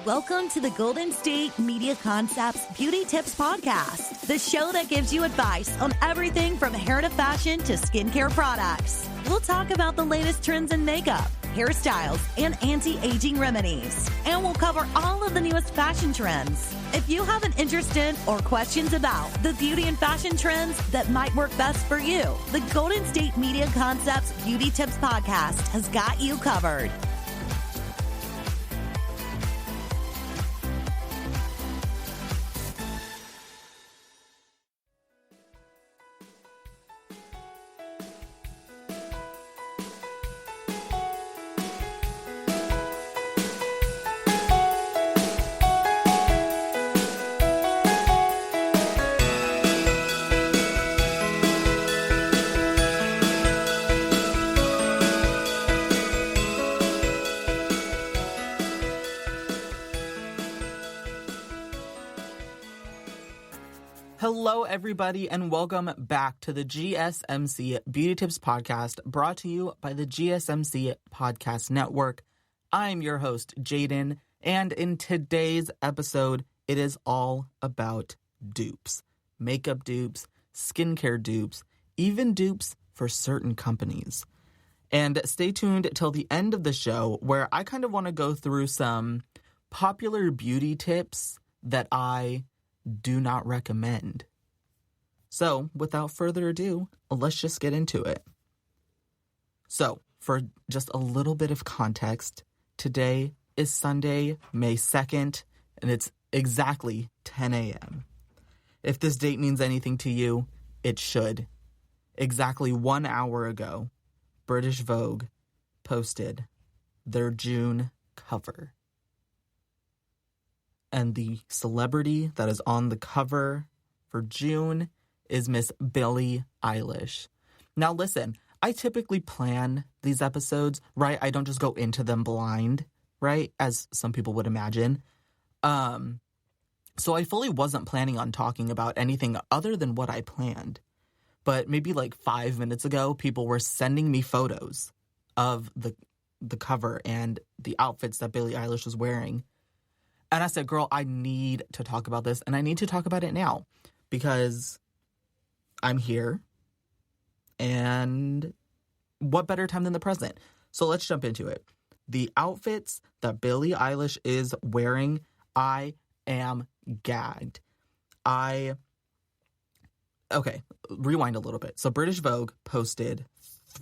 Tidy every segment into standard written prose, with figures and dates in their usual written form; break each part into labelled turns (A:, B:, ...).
A: Welcome to the Golden State Media Concepts Beauty Tips Podcast, the show that gives you advice on everything from hair to fashion to skincare products. We'll talk about the latest trends in makeup, hairstyles, and anti-aging remedies. And we'll cover all of the newest fashion trends. If you have an interest in or questions about the beauty and fashion trends that might work best for you, the Golden State Media Concepts Beauty Tips Podcast has got you covered.
B: Hello, everybody, and welcome back to the GSMC Beauty Tips Podcast, brought to you by the GSMC Podcast Network. I'm your host, Jaiden, and in today's episode, it is all about dupes. Makeup dupes, skincare dupes, even dupes for certain companies. And stay tuned till the end of the show, where I kind of want to go through some popular beauty tips that I do not recommend. So, without further ado, let's just get into it. So, for just a little bit of context, today is Sunday, May 2nd, and it's exactly 10 a.m. If this date means anything to you, it should. Exactly 1 hour ago, British Vogue posted their June cover. And the celebrity that is on the cover for June is Miss Billie Eilish. Now listen, I typically plan these episodes, right? I don't just go into them blind, right? As some people would imagine. So I fully wasn't planning on talking about anything other than what I planned. But maybe like 5 minutes ago, people were sending me photos of the cover and the outfits that Billie Eilish was wearing. And I said, girl, I need to talk about this, and I need to talk about it now because I'm here, and what better time than the present? So let's jump into it. The outfits that Billie Eilish is wearing, I am gagged. Okay, rewind a little bit. So British Vogue posted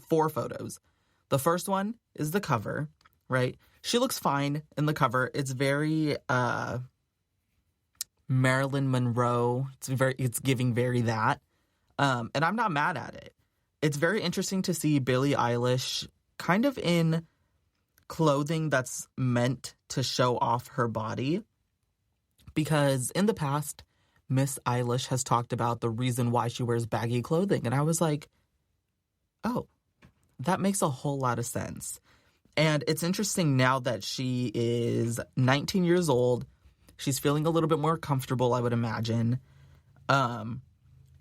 B: 4 photos. The first one is the cover, right? She looks fine in the cover. It's very Marilyn Monroe. It's giving very that. And I'm not mad at it. It's very interesting to see Billie Eilish kind of in clothing that's meant to show off her body. Because in the past, Miss Eilish has talked about the reason why she wears baggy clothing. And I was like, oh, that makes a whole lot of sense. And it's interesting now that she is 19 years old. She's feeling a little bit more comfortable, I would imagine.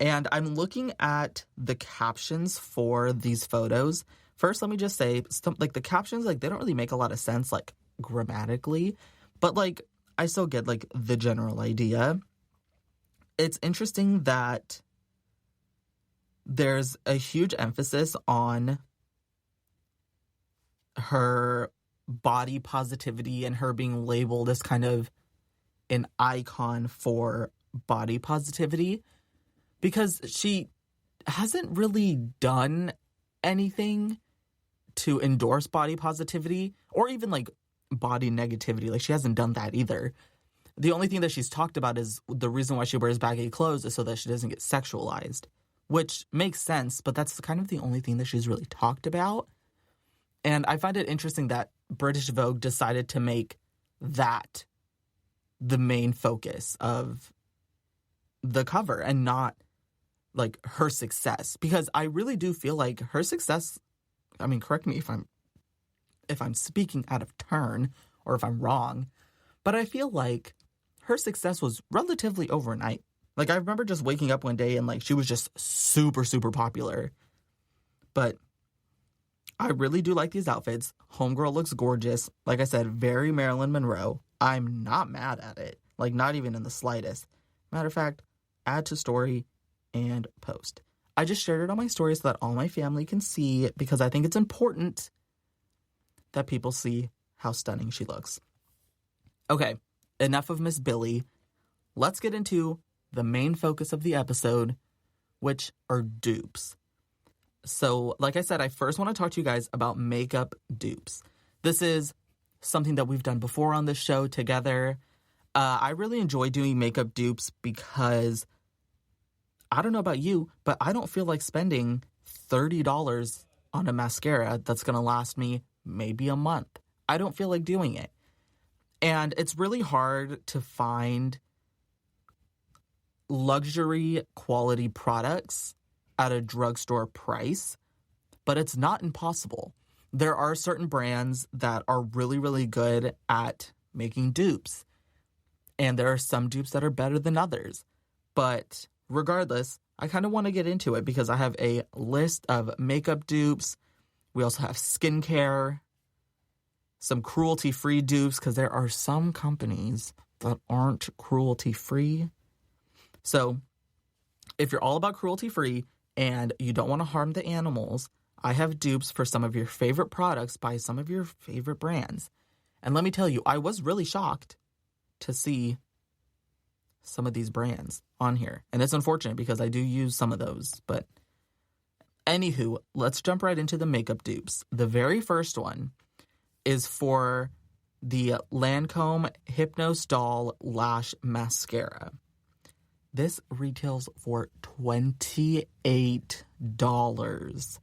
B: And I'm looking at the captions for these photos. First, let me just say, the captions, they don't really make a lot of sense, grammatically. But, I still get, the general idea. It's interesting that there's a huge emphasis on her body positivity and her being labeled as kind of an icon for body positivity because she hasn't really done anything to endorse body positivity or even body negativity. She hasn't done that either. The only thing that she's talked about is the reason why she wears baggy clothes is so that she doesn't get sexualized, which makes sense, but that's kind of the only thing that she's really talked about. And I find it interesting that British Vogue decided to make that the main focus of the cover and not, her success. Because I really do feel like her success, correct me if I'm speaking out of turn or if I'm wrong, but I feel like her success was relatively overnight. I remember just waking up one day and, she was just super, super popular. But I really do like these outfits. Homegirl looks gorgeous. Like I said, very Marilyn Monroe. I'm not mad at it. Like, not even in the slightest. Matter of fact, add to story and post. I just shared it on my story so that all my family can see it because I think it's important that people see how stunning she looks. Okay, enough of Miss Billy. Let's get into the main focus of the episode, which are dupes. So, like I said, I first want to talk to you guys about makeup dupes. This is something that we've done before on this show together. I really enjoy doing makeup dupes because, I don't know about you, but I don't feel like spending $30 on a mascara that's going to last me maybe a month. I don't feel like doing it. And it's really hard to find luxury quality products at a drugstore price, but it's not impossible. There are certain brands that are really, really good at making dupes. And there are some dupes that are better than others. But regardless, I kind of want to get into it because I have a list of makeup dupes. We also have skincare, some cruelty-free dupes, because there are some companies that aren't cruelty-free. So if you're all about cruelty-free and you don't want to harm the animals, I have dupes for some of your favorite products by some of your favorite brands. And let me tell you, I was really shocked to see some of these brands on here. And it's unfortunate because I do use some of those. But anywho, let's jump right into the makeup dupes. The very first one is for the Lancome Hypnose Doll Lash Mascara. This retails for $28.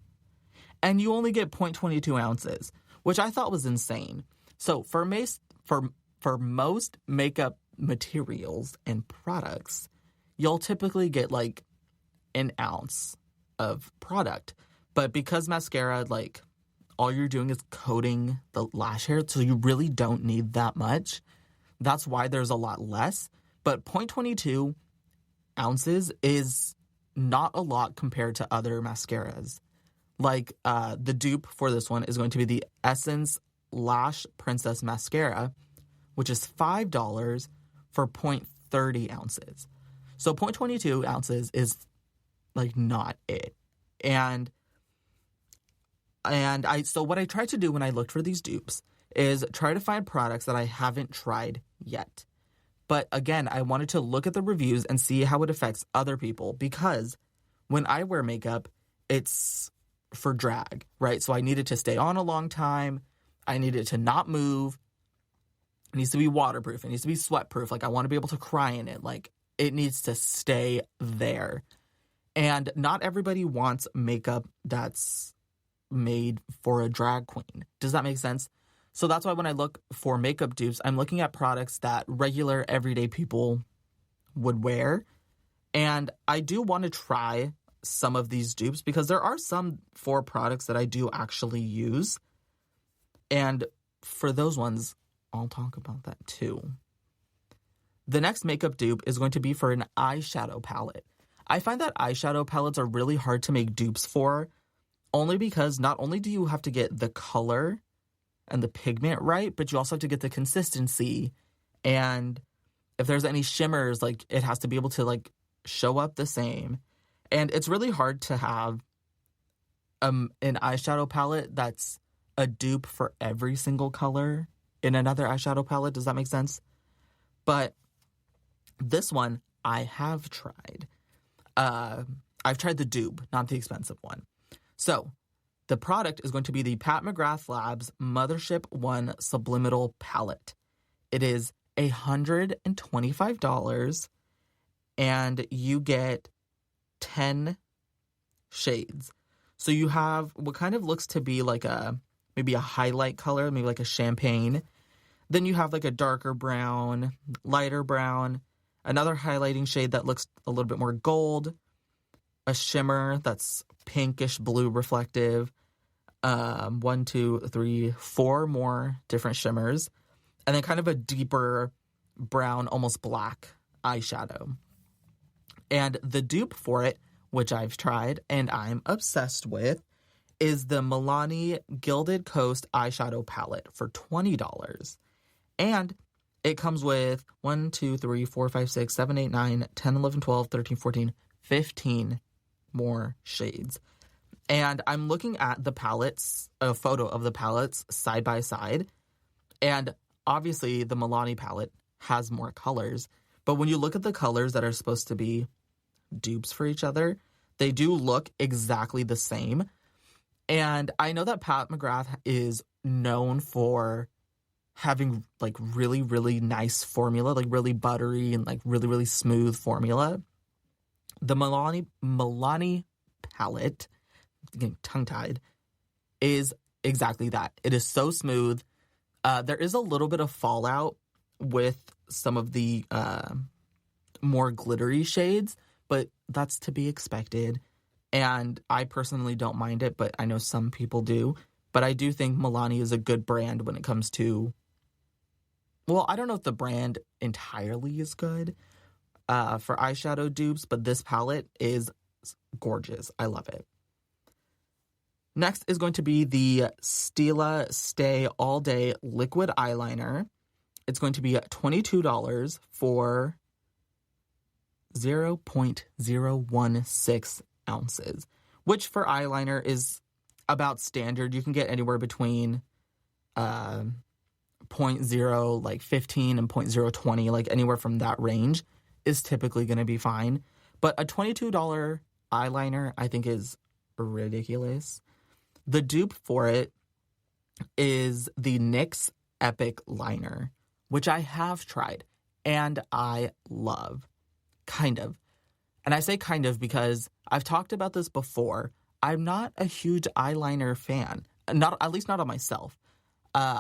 B: And you only get 0.22 ounces, which I thought was insane. So for most makeup materials and products, you'll typically get like an ounce of product. But because mascara, like, all you're doing is coating the lash hair, so you really don't need that much. That's why there's a lot less. But 0.22 ounces is not a lot compared to other mascaras. Like, the dupe for this one is going to be the Essence Lash Princess Mascara, which is $5 for 0.30 ounces. So 0.22 ounces is, like, not it. So what I tried to do when I looked for these dupes is try to find products that I haven't tried yet. But again, I wanted to look at the reviews and see how it affects other people, because when I wear makeup, it's for drag, right? So I need it to stay on a long time. I need it to not move. It needs to be waterproof. It needs to be sweat-proof. Like, I want to be able to cry in it. Like, it needs to stay there. And not everybody wants makeup that's made for a drag queen. Does that make sense? So that's why when I look for makeup dupes, I'm looking at products that regular, everyday people would wear. And I do want to try some of these dupes because there are some for products that I do actually use. And for those ones, I'll talk about that too. The next makeup dupe is going to be for an eyeshadow palette. I find that eyeshadow palettes are really hard to make dupes for, only because not only do you have to get the color and the pigment right, but you also have to get the consistency. And if there's any shimmers, like, it has to be able to, like, show up the same. And it's really hard to have an eyeshadow palette that's a dupe for every single color in another eyeshadow palette. Does that make sense? But this one I have tried. I've tried the dupe, not the expensive one. So the product is going to be the Pat McGrath Labs Mothership One Subliminal Palette. It is $125, and you get 10 shades. So you have what kind of looks to be like maybe a highlight color, maybe like a champagne. Then you have like a darker brown, lighter brown, another highlighting shade that looks a little bit more gold, a shimmer that's pinkish blue reflective, 4 more different shimmers, and then kind of a deeper brown, almost black eyeshadow. And the dupe for it, which I've tried and I'm obsessed with, is the Milani Gilded Coast eyeshadow palette for $20. And It comes with 1, 2, 3, 4, 5, 6, 7, 8, 9, 10, 11, 12, 13, 14, 15 more shades. And I'm looking at the palettes, a photo of the palettes side by side. And obviously the Milani palette has more colors. But when you look at the colors that are supposed to be dupes for each other, they do look exactly the same. And I know that Pat McGrath is known for having like really, really nice formula, like really buttery and like really, really smooth formula. The Milani palette, getting tongue-tied, is exactly that. It is so smooth. There is a little bit of fallout with some of the more glittery shades, but that's to be expected. And I personally don't mind it, but I know some people do. But I do think Milani is a good brand when it comes to, well, I don't know if the brand entirely is good for eyeshadow dupes, but this palette is gorgeous. I love it. Next is going to be the Stila Stay All Day Liquid Eyeliner. It's going to be $22 for 0.016 ounces, which for eyeliner is about standard. You can get anywhere between 0.0 like 15 and 0.020, like anywhere from that range is typically going to be fine. But a $22 eyeliner I think is ridiculous. The dupe for it is the NYX Epic Liner, which I have tried and I love. Kind of. And I say kind of because I've talked about this before. I'm not a huge eyeliner fan. At least not on myself.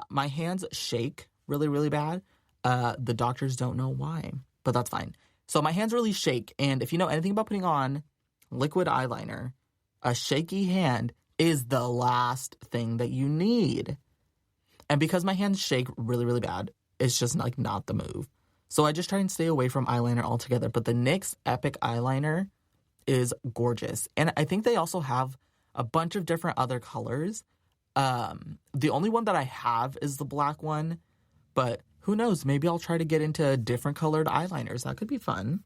B: My hands shake really, really bad. The doctors don't know why, but that's fine. So my hands really shake. And if you know anything about putting on liquid eyeliner, a shaky hand is the last thing that you need. And because my hands shake really, really bad, it's just like not the move. So I just try and stay away from eyeliner altogether. But the NYX Epic Eyeliner is gorgeous. And I think they also have a bunch of different other colors. The only one that I have is the black one. But who knows? Maybe I'll try to get into different colored eyeliners. That could be fun.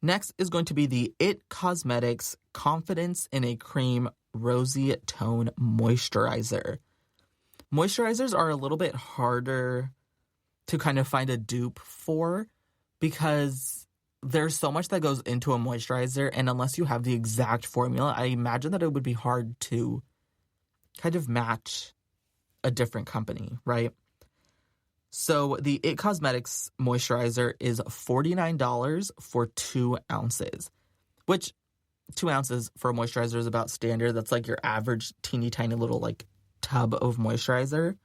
B: Next is going to be the IT Cosmetics Confidence in a Cream Rosy Tone Moisturizer. Moisturizers are a little bit harder to kind of find a dupe for because there's so much that goes into a moisturizer, and unless you have the exact formula, I imagine that it would be hard to kind of match a different company, right? So the IT Cosmetics moisturizer is $49 for 2 ounces, which 2 ounces for a moisturizer is about standard. That's like your average teeny tiny little like tub of moisturizer.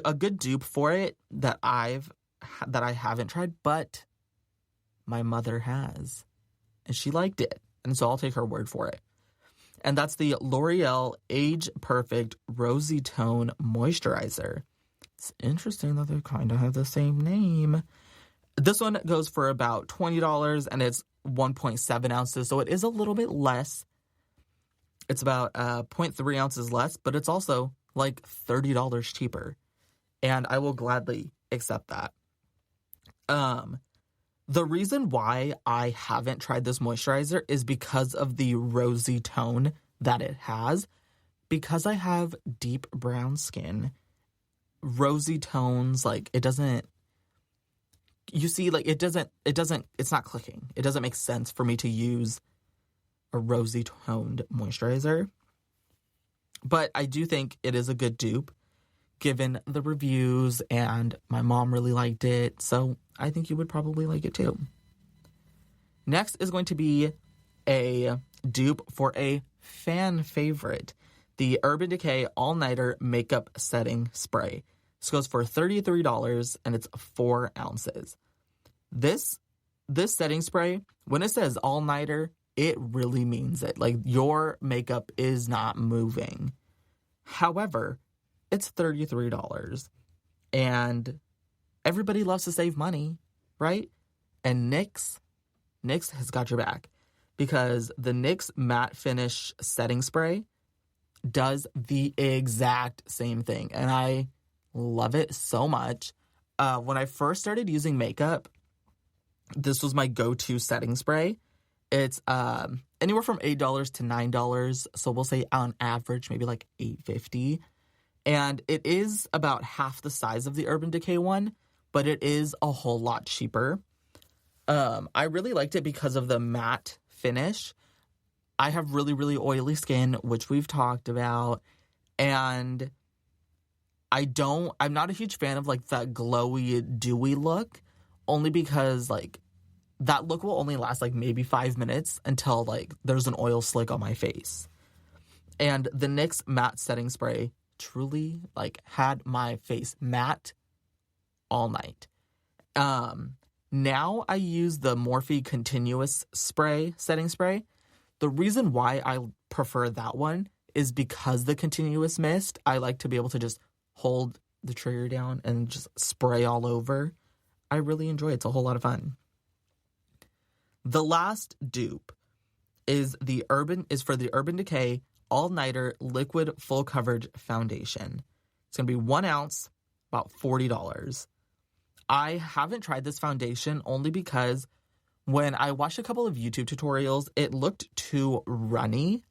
B: A good dupe for it that I haven't tried, but my mother has, and she liked it, and so I'll take her word for it. And that's the L'Oreal Age Perfect Rosy Tone Moisturizer. It's interesting that they kind of have the same name. This one goes for about $20, and it's 1.7 ounces, so it is a little bit less. It's about 0.3 ounces less, but it's also like $30 cheaper. And I will gladly accept that. The reason why I haven't tried this moisturizer is because of the rosy tone that it has. Because I have deep brown skin, rosy tones, like it doesn't, you see, like it's not clicking. It doesn't make sense for me to use a rosy toned moisturizer. But I do think it is a good dupe given the reviews, and my mom really liked it, so I think you would probably like it too. Next is going to be a dupe for a fan favorite, the Urban Decay All Nighter Makeup Setting Spray. This goes for $33 and it's 4 ounces. This setting spray, when it says all nighter, it really means it. Like, your makeup is not moving. However, it's $33. And everybody loves to save money, right? And NYX has got your back. Because the NYX Matte Finish Setting Spray does the exact same thing. And I Love it so much. When I first started using makeup, this was my go-to setting spray. It's anywhere from $8 to $9. So we'll say on average, maybe like $8.50. And it is about half the size of the Urban Decay one, but it is a whole lot cheaper. I really liked it because of the matte finish. I have really, really oily skin, which we've talked about. And I'm not a huge fan of like that glowy, dewy look, only because like that look will only last like maybe 5 minutes until like there's an oil slick on my face. And the NYX matte setting spray truly like had my face matte all night. Now I use the Morphe Continuous setting spray. The reason why I prefer that one is because the Continuous Mist, I like to be able to just hold the trigger down and just spray all over. I really enjoy it. It's a whole lot of fun. The last dupe is for the Urban Decay All-Nighter Liquid Full Coverage Foundation. It's going to be 1 ounce, about $40. I haven't tried this foundation only because when I watched a couple of YouTube tutorials, it looked too runny.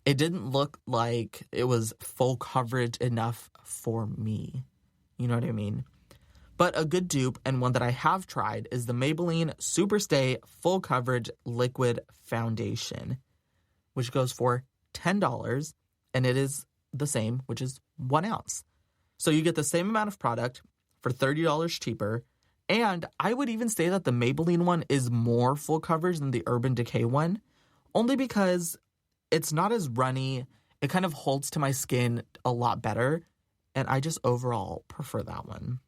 B: It didn't look like it was full coverage enough for me. You know what I mean? But a good dupe, and one that I have tried, is the Maybelline Superstay Full Coverage Liquid Foundation, which goes for $10, and it is the same, which is 1 ounce. So you get the same amount of product for $30 cheaper, and I would even say that the Maybelline one is more full coverage than the Urban Decay one, only because it's not as runny. It kind of holds to my skin a lot better, and I just overall prefer that one.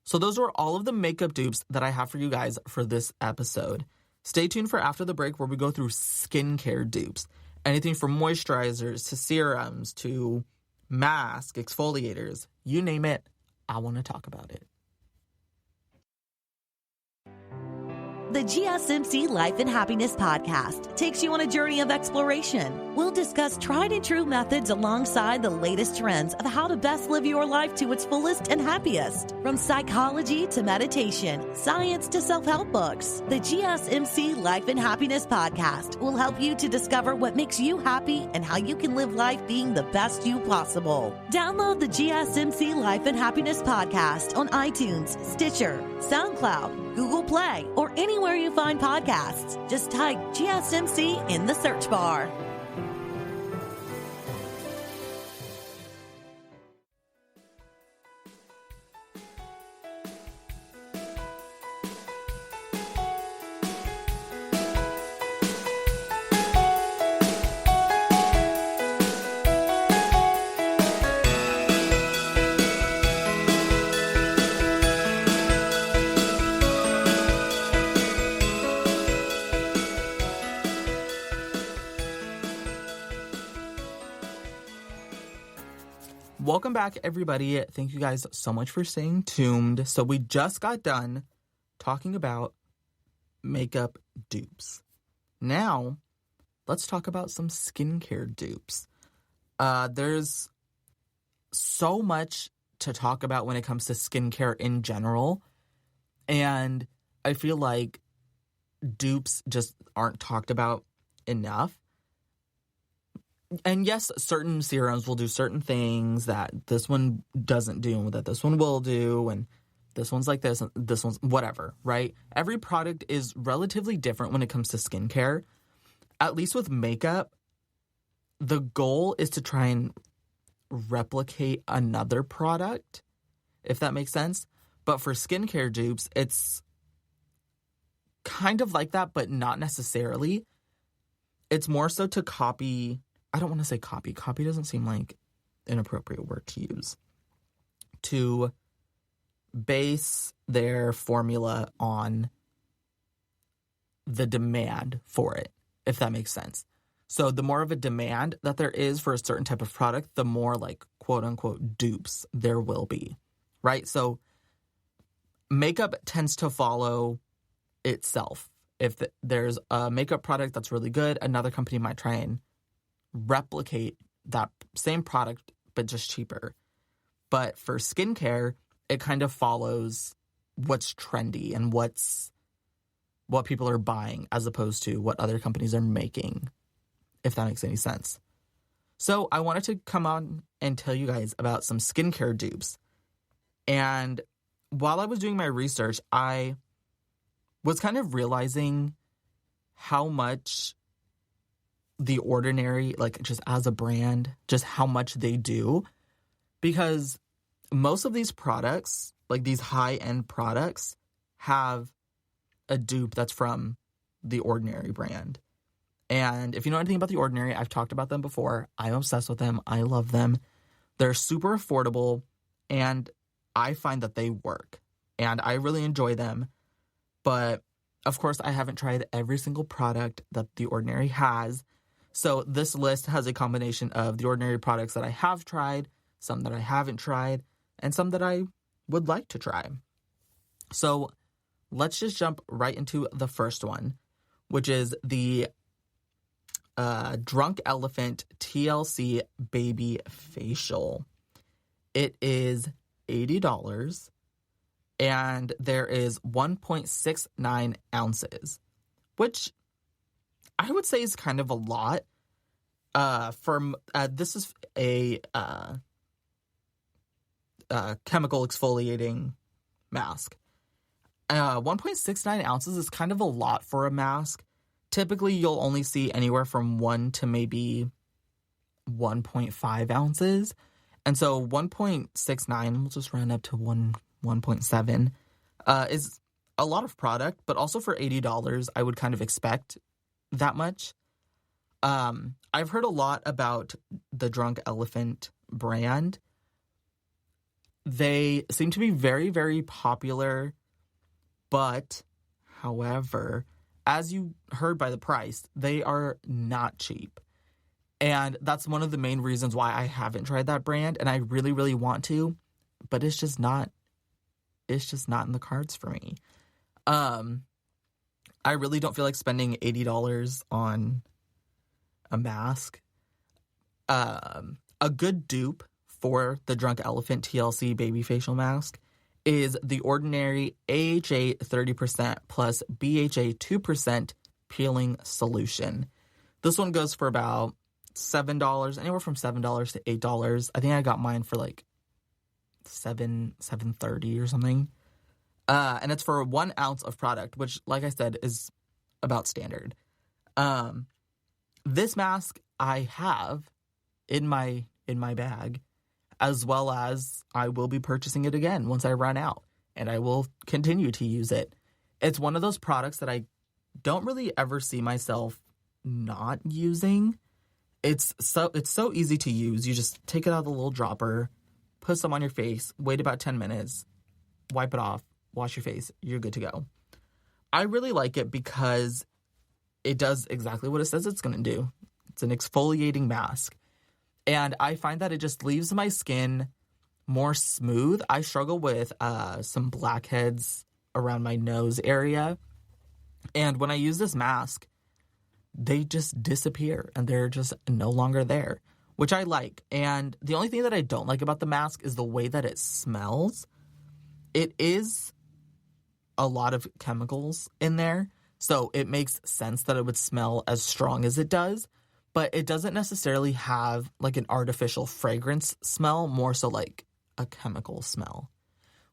B: So those are all of the makeup dupes that I have for you guys for this episode. Stay tuned for after the break where we go through skincare dupes. Anything from moisturizers to serums to masks, exfoliators, you name it, I want to talk about it.
A: The GSMC Life and Happiness podcast takes you on a journey of exploration. We'll discuss tried and true methods alongside the latest trends of how to best live your life to its fullest and happiest. From psychology to meditation, science to self-help books, the GSMC Life and Happiness podcast will help you to discover what makes you happy and how you can live life being the best you possible. Download the GSMC Life and Happiness podcast on iTunes, Stitcher, SoundCloud, Google Play, or anywhere you find podcasts. Just type GSMC in the search bar.
B: Welcome back, everybody. Thank you guys so much for staying tuned. So we just got done talking about makeup dupes. Now, let's talk about some skincare dupes. There's so much to talk about when it comes to skincare in general. And I feel like dupes just aren't talked about enough. And yes, certain serums will do certain things that this one doesn't do and that this one will do, and this one's like this, and this one's whatever, right? Every product is relatively different when it comes to skincare. At least with makeup, the goal is to try and replicate another product, if that makes sense. But for skincare dupes, it's kind of like that, but not necessarily. It's more so to copy. I don't want to say copy. Copy doesn't seem like an appropriate word to use. To base their formula on the demand for it, if that makes sense. So the more of a demand that there is for a certain type of product, the more like quote unquote dupes there will be, right? So makeup tends to follow itself. If there's a makeup product that's really good, another company might try and replicate that same product but just cheaper. But for skincare, it kind of follows what's trendy and what people are buying as opposed to what other companies are making, if that makes any sense. So I wanted to come on and tell you guys about some skincare dupes. And while I was doing my research, I was kind of realizing how much The Ordinary, like just as a brand, just how much they do. Because most of these products, like these high-end products, have a dupe that's from The Ordinary brand. And if you know anything about The Ordinary, I've talked about them before. I'm obsessed with them. I love them. They're super affordable, and I find that they work. And I really enjoy them. But, of course, I haven't tried every single product that The Ordinary has. So this list has a combination of The Ordinary products that I have tried, some that I haven't tried, and some that I would like to try. So let's just jump right into the first one, which is the Drunk Elephant TLC Baby Facial. It is $80, and there is 1.69 ounces, which I would say is kind of a lot. This is a chemical exfoliating mask. 1.69 ounces is kind of a lot for a mask. Typically, you'll only see anywhere from 1 to maybe 1.5 ounces. And so 1.69, we'll just round up to 1.7, is a lot of product. But also for $80, I would kind of expect that much. I've heard a lot about the Drunk Elephant brand. They seem to be very, very popular. But, however, as you heard by the price, they are not cheap. And that's one of the main reasons why I haven't tried that brand. And I really, really want to. But it's just not in the cards for me. I really don't feel like spending $80 on a mask. A good dupe for the Drunk Elephant TLC Baby Facial Mask is The Ordinary AHA 30% plus BHA 2% peeling solution. This one goes for about $7, anywhere from $7 to $8. I think I got mine for like $7.30 or something. And it's for 1 ounce of product, which, like I said, is about standard. This mask I have in my bag, as well as I will be purchasing it again once I run out, and I will continue to use it. It's one of those products that I don't really ever see myself not using. It's so easy to use. You just take it out of the little dropper, put some on your face, wait about 10 minutes, wipe it off, wash your face, you're good to go. I really like it because it does exactly what it says it's going to do. It's an exfoliating mask. And I find that it just leaves my skin more smooth. I struggle with some blackheads around my nose area. And when I use this mask, they just disappear and they're just no longer there, which I like. And the only thing that I don't like about the mask is the way that it smells. It is a lot of chemicals in there, so it makes sense that it would smell as strong as it does. But it doesn't necessarily have like an artificial fragrance smell, more so like a chemical smell,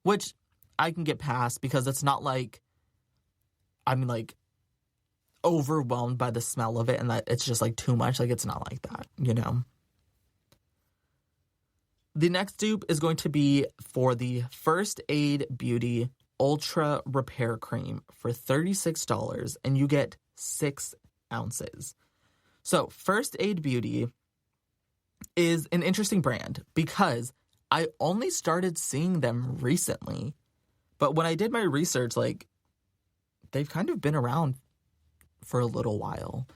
B: which I can get past because it's not like I'm like overwhelmed by the smell of it and that it's just like too much. Like it's not like that, you know. The next dupe is going to be for the First Aid Beauty Ultra Repair Cream for $36, and you get 6 ounces. So First Aid Beauty is an interesting brand because I only started seeing them recently. But when I did my research, like, they've kind of been around for a little while.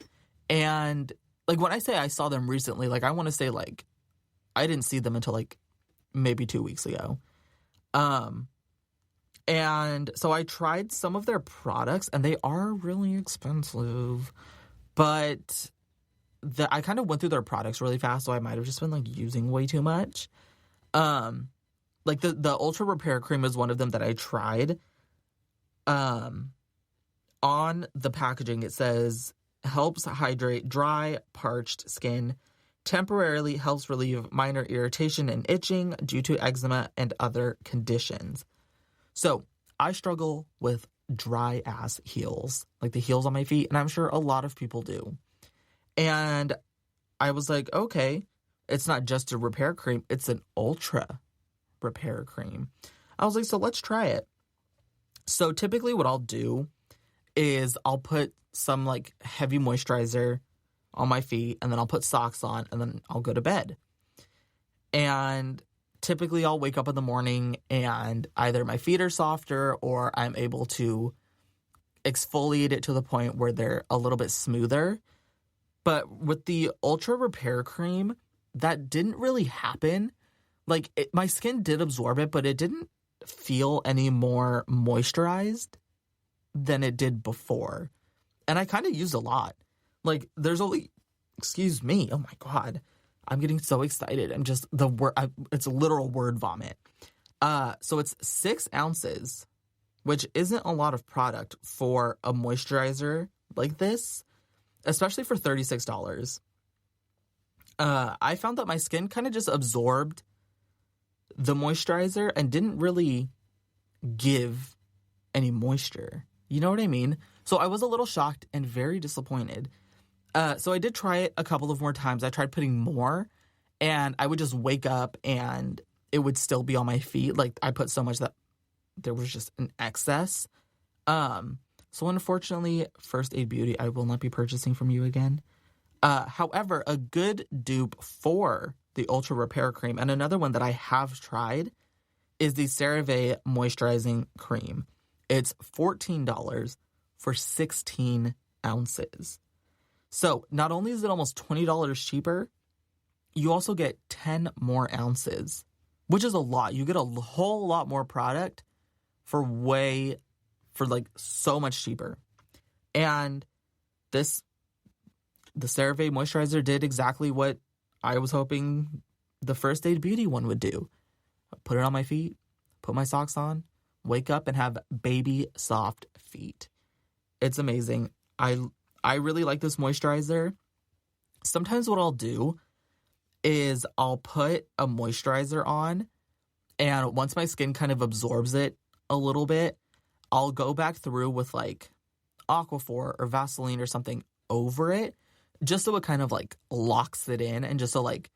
B: And, like, when I say I saw them recently, like, I want to say, like, I didn't see them until, like, maybe 2 weeks ago. And so I tried some of their products, and they are really expensive. But I kind of went through their products really fast, so I might have just been, like, using way too much. Like, the Ultra Repair Cream is one of them that I tried. On the packaging, it says, helps hydrate dry, parched skin, temporarily helps relieve minor irritation and itching due to eczema and other conditions. So, I struggle with dry-ass heels, like the heels on my feet, and I'm sure a lot of people do. And I was like, okay, it's not just a repair cream, it's an ultra repair cream. I was like, so let's try it. So typically what I'll do is I'll put some like heavy moisturizer on my feet, and then I'll put socks on, and then I'll go to bed. And typically I'll wake up in the morning and either my feet are softer or I'm able to exfoliate it to the point where they're a little bit smoother. But with the Ultra Repair Cream, that didn't really happen. Like, my skin did absorb it, but it didn't feel any more moisturized than it did before. And I kind of used a lot. Like, there's only, excuse me, oh my God, I'm getting so excited. I'm just, it's a literal word vomit. So it's 6 ounces, which isn't a lot of product for a moisturizer like this, especially for $36. I found that my skin kind of just absorbed the moisturizer and didn't really give any moisture. You know what I mean? So I was a little shocked and very disappointed. So I did try it a couple of more times. I tried putting more, and I would just wake up and it would still be on my feet. Like, I put so much that there was just an excess. So unfortunately, First Aid Beauty, I will not be purchasing from you again. However, a good dupe for the Ultra Repair Cream, and another one that I have tried, is the CeraVe Moisturizing Cream. It's $14 for 16 ounces. So not only is it almost $20 cheaper, you also get 10 more ounces, which is a lot. You get a whole lot more product for like so much cheaper. And the CeraVe moisturizer did exactly what I was hoping the First Aid Beauty one would do. Put it on my feet, put my socks on, wake up and have baby soft feet. It's amazing. I really like this moisturizer. Sometimes what I'll do is I'll put a moisturizer on, and once my skin kind of absorbs it a little bit, I'll go back through with like Aquaphor or Vaseline or something over it, just so it kind of like locks it in, and just so like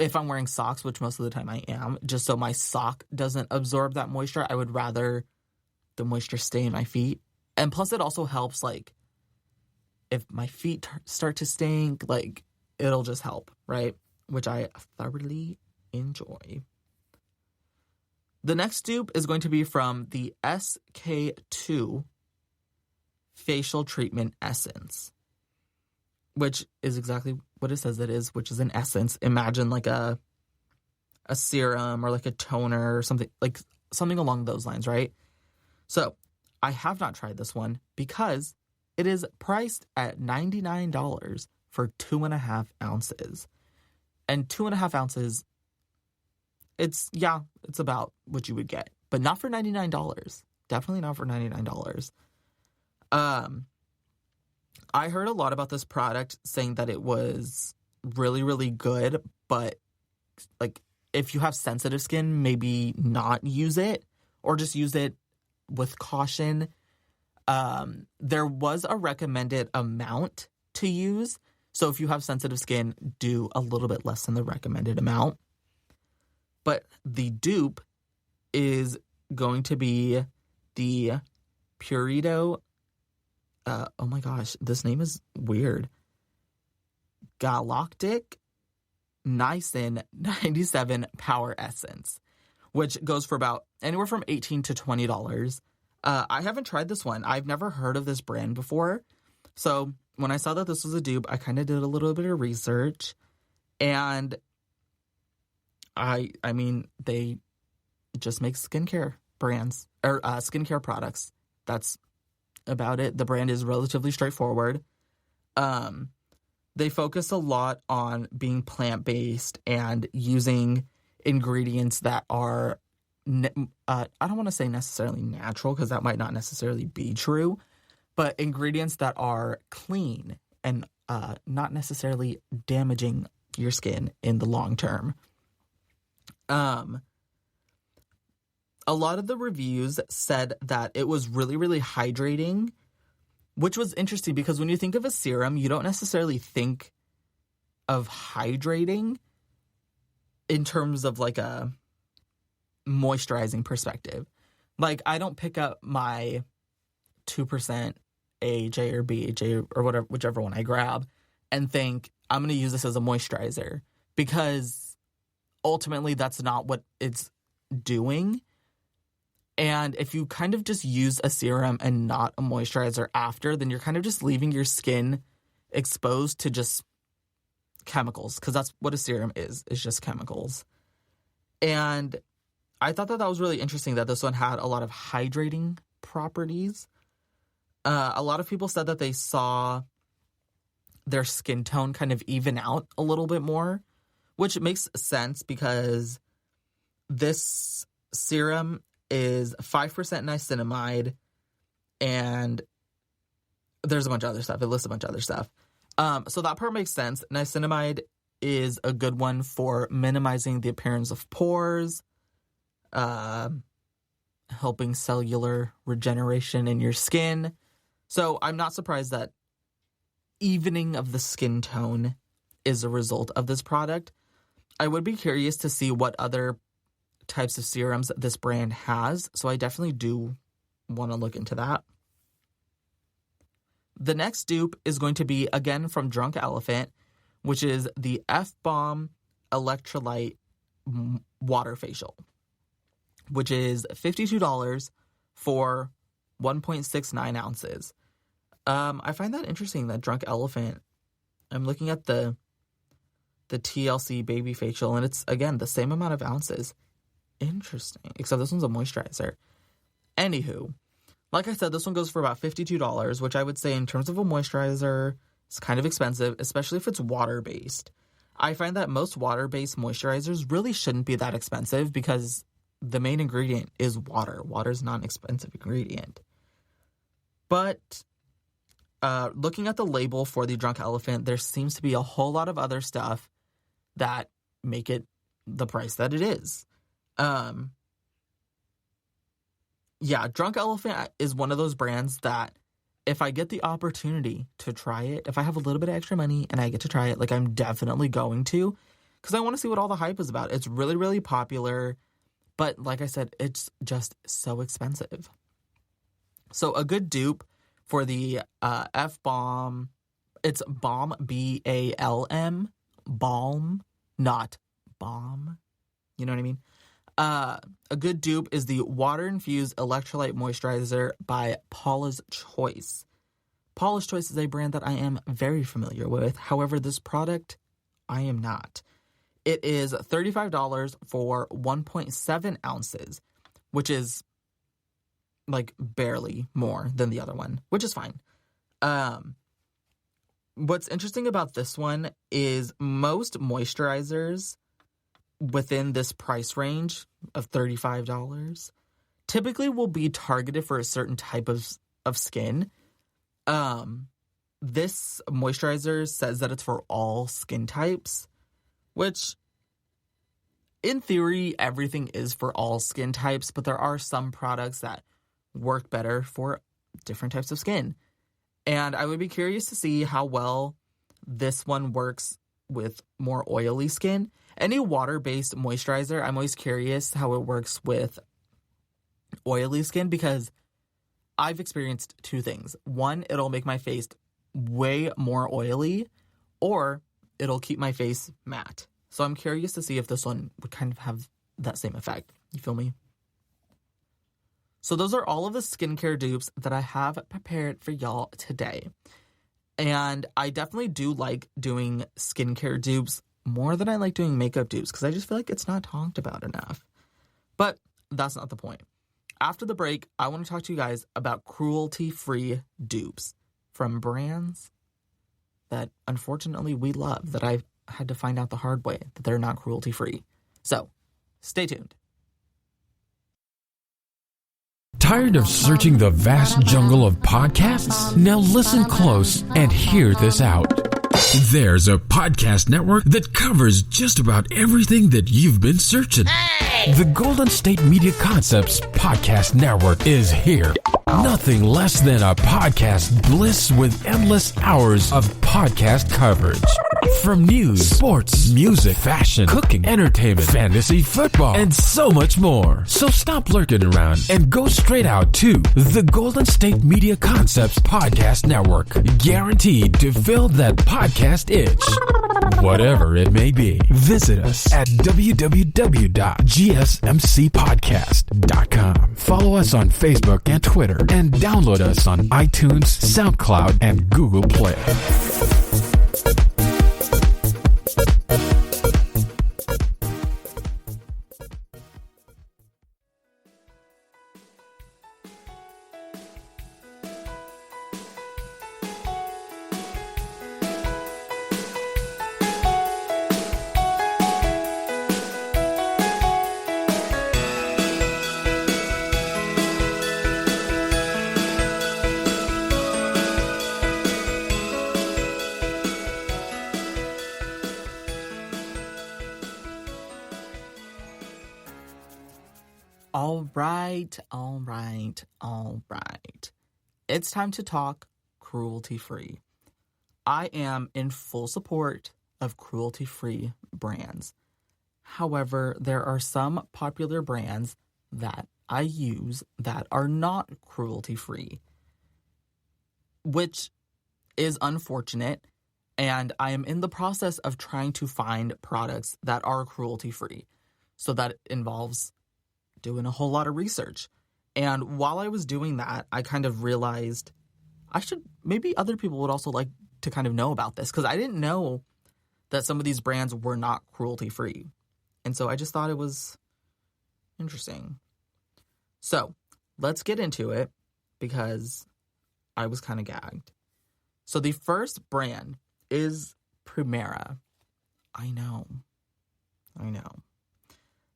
B: if I'm wearing socks, which most of the time I am, just so my sock doesn't absorb that moisture, I would rather the moisture stay in my feet. And plus it also helps, like, if my feet start to stink, like, it'll just help, right? Which I thoroughly enjoy. The next dupe is going to be from the SK2 Facial Treatment Essence, which is exactly what it says it is, which is an essence. Imagine like a serum or like a toner or something, like something along those lines, right? So I have not tried this one because it is priced at $99 for 2.5 ounces. And 2.5 ounces, it's about what you would get, but not for $99. Definitely not for $99. I heard a lot about this product saying that it was really, really good, but like if you have sensitive skin, maybe not use it, or just use it with caution. There was a recommended amount to use. So if you have sensitive skin, do a little bit less than the recommended amount. But the dupe is going to be the Purito. Oh my gosh, this name is weird. Galactic Niacin 97 Power Essence, which goes for about anywhere from $18 to $20. I haven't tried this one. I've never heard of this brand before. So when I saw that this was a dupe, I kind of did a little bit of research. And I mean, they just make skincare brands or skincare products. That's about it. The brand is relatively straightforward. They focus a lot on being plant-based and using ingredients that are, I don't want to say necessarily natural because that might not necessarily be true, but ingredients that are clean and not necessarily damaging your skin in the long term. A lot of the reviews said that it was really, really hydrating, which was interesting because when you think of a serum, you don't necessarily think of hydrating in terms of like a moisturizing perspective. Like, I don't pick up my 2% AHA or BHA or whatever, whichever one I grab, and think I'm going to use this as a moisturizer, because ultimately that's not what it's doing. And if you kind of just use a serum and not a moisturizer after, then you're kind of just leaving your skin exposed to just chemicals, because that's what a serum is just chemicals. And I thought that that was really interesting that this one had a lot of hydrating properties. A lot of people said that they saw their skin tone kind of even out a little bit more, which makes sense because this serum is 5% niacinamide, and there's a bunch of other stuff. It lists a bunch of other stuff. So that part makes sense. Niacinamide is a good one for minimizing the appearance of pores, helping cellular regeneration in your skin. So I'm not surprised that evening of the skin tone is a result of this product. I would be curious to see what other types of serums this brand has, so I definitely do want to look into that. The next dupe is going to be, again, from Drunk Elephant, which is the F-Bomb Electrolyte Water Facial, which is $52 for 1.69 ounces. I find that interesting that Drunk Elephant, I'm looking at the TLC Baby Facial, and it's, again, the same amount of ounces. Interesting. Except this one's a moisturizer. Anywho, like I said, this one goes for about $52, which I would say in terms of a moisturizer is kind of expensive, especially if it's water-based. I find that most water-based moisturizers really shouldn't be that expensive because the main ingredient is water. Water is not an expensive ingredient. But looking at the label for the Drunk Elephant, there seems to be a whole lot of other stuff that make it the price that it is. Yeah, Drunk Elephant is one of those brands that if I get the opportunity to try it, if I have a little bit of extra money and I get to try it, like, I'm definitely going to, because I want to see what all the hype is about. It's really, really popular, but like I said, it's just so expensive. So a good dupe for the F-Bomb, it's Balm, B-A-L-M, Balm, not Bomb. You know what I mean? A good dupe is the Water-Infused Electrolyte Moisturizer by Paula's Choice. Paula's Choice is a brand that I am very familiar with. However, this product, I am not. It is $35 for 1.7 ounces, which is, like, barely more than the other one, which is fine. What's interesting about this one is most moisturizers within this price range of $35 typically will be targeted for a certain type of skin. This moisturizer says that it's for all skin types, which in theory everything is for all skin types, but there are some products that work better for different types of skin. And I would be curious to see how well this one works with more oily skin. Any water-based moisturizer, I'm always curious how it works with oily skin, because I've experienced two things. One, it'll make my face way more oily, or it'll keep my face matte. So I'm curious to see if this one would kind of have that same effect. You feel me? So those are all of the skincare dupes that I have prepared for y'all today. And I definitely do like doing skincare dupes more than I like doing makeup dupes, because I just feel like it's not talked about enough. But that's not the point. After the break, I want to talk to you guys about cruelty-free dupes from brands that unfortunately we love, that I had to find out the hard way that they're not cruelty-free. So Stay tuned.
C: Tired of searching the vast jungle of podcasts? Now listen close and hear this out. There's a podcast network that covers just about everything that you've been searching. Hey! The Golden State Media Concepts Podcast Network is here. Nothing less than a podcast bliss with endless hours of podcast coverage. From news, sports, music, fashion, cooking, entertainment, fantasy, football, and so much more. So stop lurking around and go straight out to the Golden State Media Concepts Podcast Network. Guaranteed to fill that podcast itch. Whatever it may be. Visit us at www.gsmcpodcast.com. Follow us on Facebook and Twitter, and download us on iTunes, SoundCloud, and Google Play.
B: All right. It's time to talk cruelty-free. I am in full support of cruelty-free brands. However, there are some popular brands that I use that are not cruelty-free, which is unfortunate, and I am in the process of trying to find products that are cruelty-free. So that involves doing a whole lot of research. And while I was doing that, I kind of realized maybe other people would also like to kind of know about this, because I didn't know that some of these brands were not cruelty-free. And so I just thought it was interesting. So let's get into it, because I was kind of gagged. So the first brand is Primera. I know.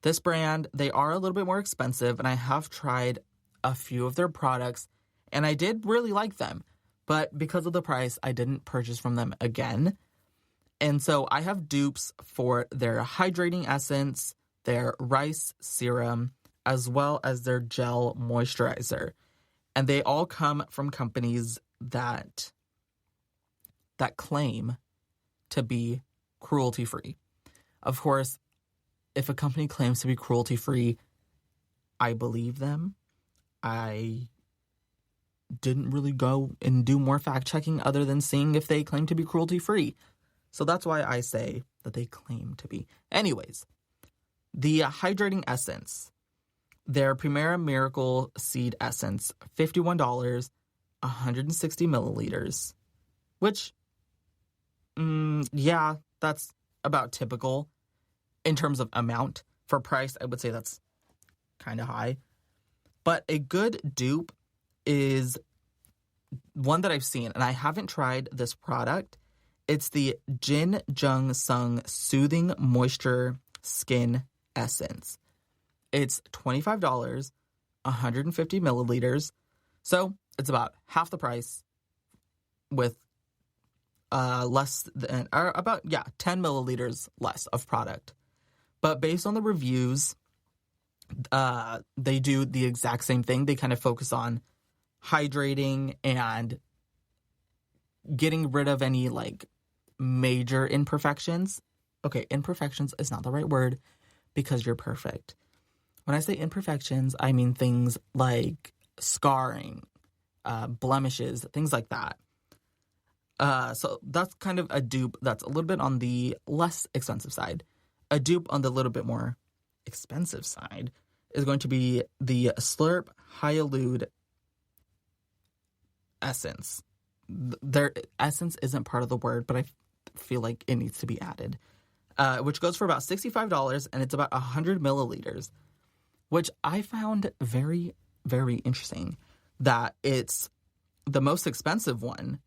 B: This brand, they are a little bit more expensive, and I have tried a few of their products, and I did really like them. But because of the price, I didn't purchase from them again. And so I have dupes for their hydrating essence, their rice serum, as well as their gel moisturizer. And they all come from companies that claim to be cruelty-free. Of course, if a company claims to be cruelty-free, I believe them. I didn't really go and do more fact-checking other than seeing if they claim to be cruelty-free. So that's why I say that they claim to be. Anyways, the hydrating essence, their Primera Miracle Seed Essence, $51, 160 milliliters, which, yeah, that's about typical. In terms of amount, for price, I would say that's kind of high. But a good dupe is one that I've seen, and I haven't tried this product. It's the Jin Jung Sung Soothing Moisture Skin Essence. It's $25, 150 milliliters. So it's about half the price with less than, or about, 10 milliliters less of product. But based on the reviews, they do the exact same thing. They kind of focus on hydrating and getting rid of any, major imperfections. Okay, imperfections is not the right word, because you're perfect. When I say imperfections, I mean things like scarring, blemishes, things like that. So that's kind of a dupe that's a little bit on the less expensive side. A dupe on the little bit more expensive side is going to be the Slurp Hyaluronic Essence. Their essence isn't part of the word, but I feel like it needs to be added, which goes for about $65, and it's about 100 milliliters, which I found very, very interesting, that it's the most expensive one,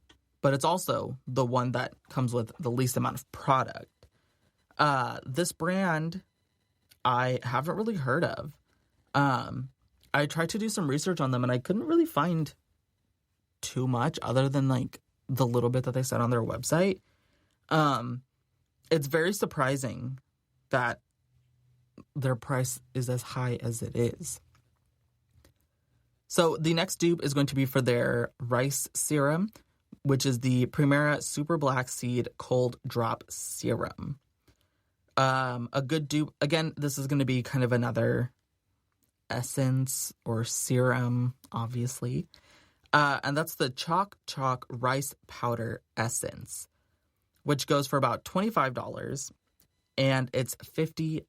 B: but it's also the one that comes with the least amount of product. This brand, I haven't really heard of. I tried to do some research on them, and I couldn't really find too much other than, like, the little bit that they said on their website. It's very surprising that their price is as high as it is. So the next dupe is going to be for their rice serum, which is the Primera Super Black Seed Cold Drop Serum. A good dupe, again, this is going to be kind of another essence or serum, obviously. And that's the Chalk Rice Powder Essence, which goes for about $25, and it's 50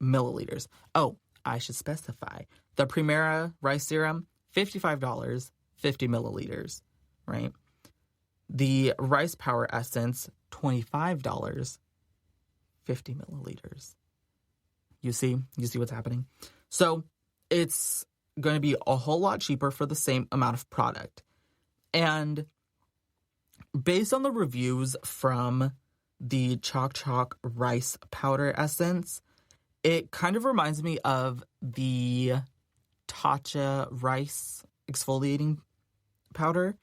B: milliliters. Oh, I should specify. The Primera Rice Serum, $55, 50 milliliters, right? The Rice Power Essence, $25, 50 milliliters. You see what's happening? So it's going to be a whole lot cheaper for the same amount of product. And based on the reviews from the Chalk Rice Powder Essence, it kind of reminds me of the Tatcha Rice Exfoliating Powder,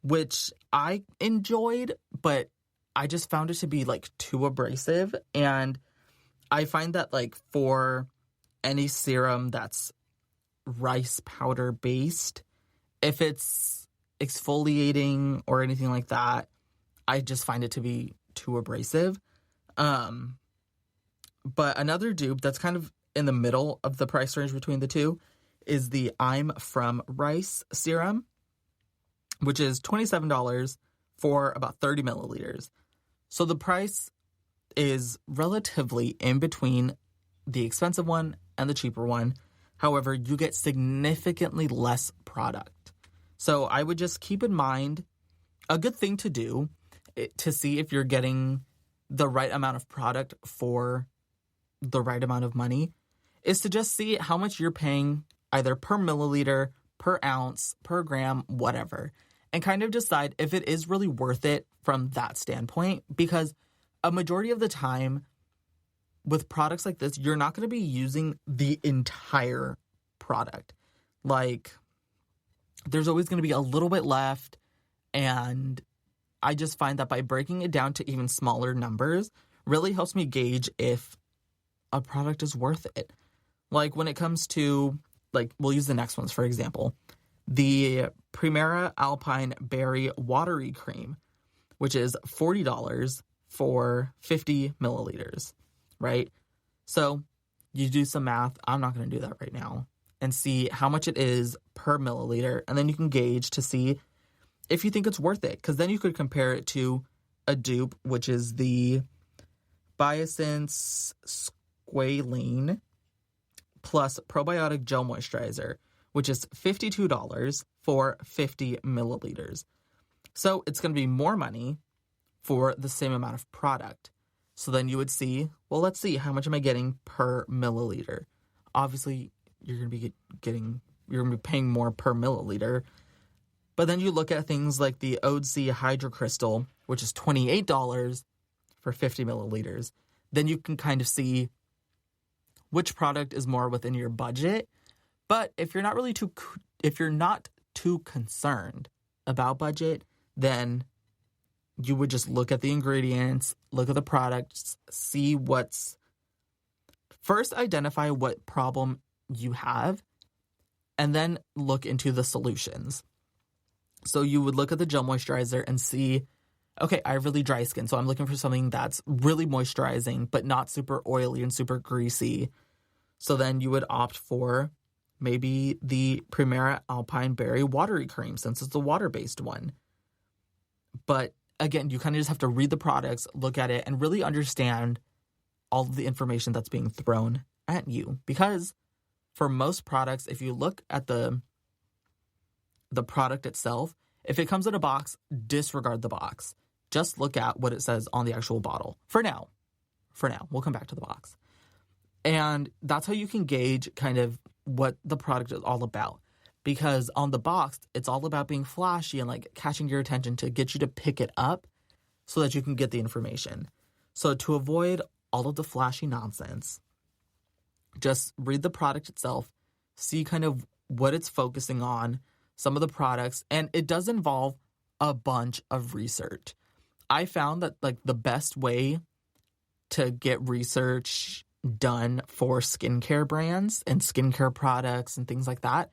B: which I enjoyed, but I just found it to be, like, too abrasive. And I find that, like, for any serum that's rice powder based, if it's exfoliating or anything like that, I just find it to be too abrasive. But another dupe that's kind of in the middle of the price range between the two is the I'm From Rice Serum, which is $27 for about 30 milliliters. So the price is relatively in between the expensive one and the cheaper one. However, you get significantly less product. So I would just keep in mind, a good thing to do to see if you're getting the right amount of product for the right amount of money is to just see how much you're paying either per milliliter, per ounce, per gram, whatever, and kind of decide if it is really worth it from that standpoint. Because a majority of the time with products like this, you're not going to be using the entire product. Like, there's always going to be a little bit left, and I just find that by breaking it down to even smaller numbers really helps me gauge if a product is worth it. Like, when it comes to, like, we'll use the next ones, for example. The Primera Alpine Berry Watery Cream, which is $40 for 50 milliliters, right? So you do some math. I'm not going to do that right now. And see how much it is per milliliter. And then you can gauge to see if you think it's worth it. Because then you could compare it to a dupe, which is the Biosense Squalene plus Probiotic Gel Moisturizer, which is $52 for 50 milliliters. So it's going to be more money for the same amount of product. So then you would see, well, let's see, how much am I getting per milliliter? Obviously, you're going to be paying more per milliliter. But then you look at things like the OC Hydro Crystal, which is $28 for 50 milliliters. Then you can kind of see which product is more within your budget. But if you're not too concerned about budget, then you would just look at the ingredients, look at the products, first identify what problem you have, and then look into the solutions. So you would look at the gel moisturizer and see, okay, I have really dry skin, so I'm looking for something that's really moisturizing, but not super oily and super greasy. So then you would opt for maybe the Primera Alpine Berry Watery Cream, since it's the water-based one. But again, you kind of just have to read the products, look at it, and really understand all of the information that's being thrown at you. Because for most products, if you look at the product itself, if it comes in a box, disregard the box. Just look at what it says on the actual bottle. For now. We'll come back to the box. And that's how you can gauge kind of what the product is all about. Because on the box, it's all about being flashy and like catching your attention to get you to pick it up so that you can get the information. So to avoid all of the flashy nonsense, just read the product itself, see kind of what it's focusing on, some of the products, and it does involve a bunch of research. I found that like the best way to get research done for skincare brands and skincare products and things like that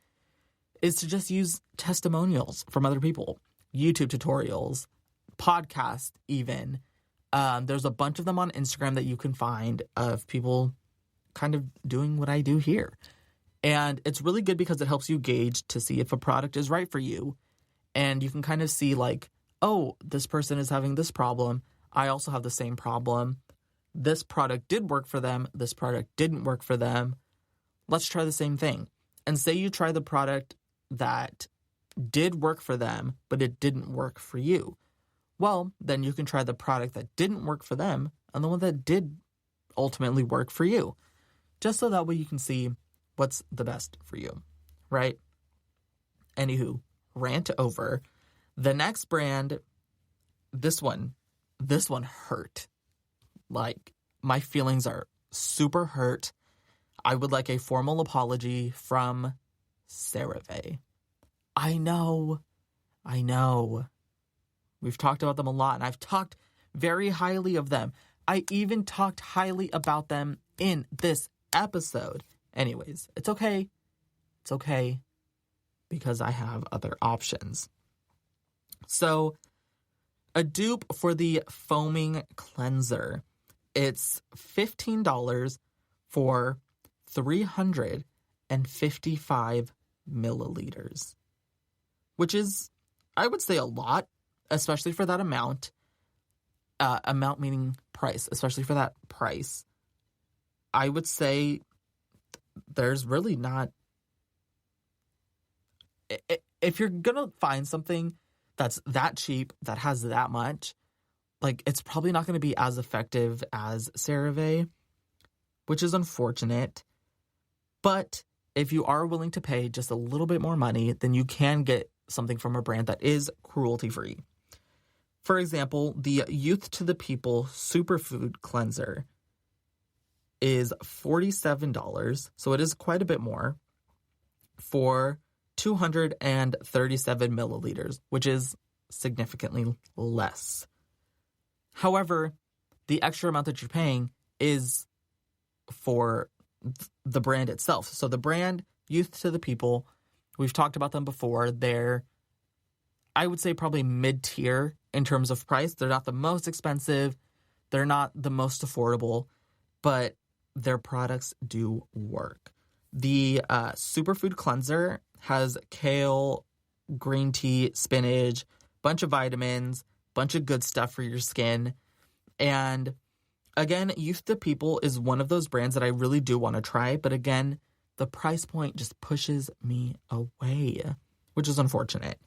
B: is to just use testimonials from other people, YouTube tutorials, podcasts even. There's a bunch of them on Instagram that you can find of people kind of doing what I do here. And it's really good because it helps you gauge to see if a product is right for you. And you can kind of see like, oh, this person is having this problem. I also have the same problem. This product did work for them. This product didn't work for them. Let's try the same thing. And say you try the product that did work for them, but it didn't work for you. Well, then you can try the product that didn't work for them and the one that did ultimately work for you. Just so that way you can see what's the best for you, right? Anywho, rant over. The next brand, this one hurt. Like, my feelings are super hurt. I would like a formal apology from CeraVe. I know. We've talked about them a lot, and I've talked very highly of them. I even talked highly about them in this episode. Anyways, it's okay. It's okay because I have other options. So, a dupe for the foaming cleanser. It's $15 for 355 milliliters, which is, I would say, a lot, especially for that amount. Amount meaning price, especially for that price. I would say there's really not... If you're going to find something that's that cheap, that has that much, like, it's probably not going to be as effective as CeraVe, which is unfortunate. But if you are willing to pay just a little bit more money, then you can get something from a brand that is cruelty-free. For example, the Youth to the People Superfood Cleanser is $47, so it is quite a bit more, for 237 milliliters, which is significantly less. However, the extra amount that you're paying is for the brand itself. So the brand, Youth to the People, we've talked about them before. They're, I would say, probably mid-tier in terms of price. They're not the most expensive. They're not the most affordable, but their products do work. The Superfood Cleanser has kale, green tea, spinach, bunch of vitamins, bunch of good stuff for your skin. And again, Youth to People is one of those brands that I really do want to try. But again, the price point just pushes me away, which is unfortunate.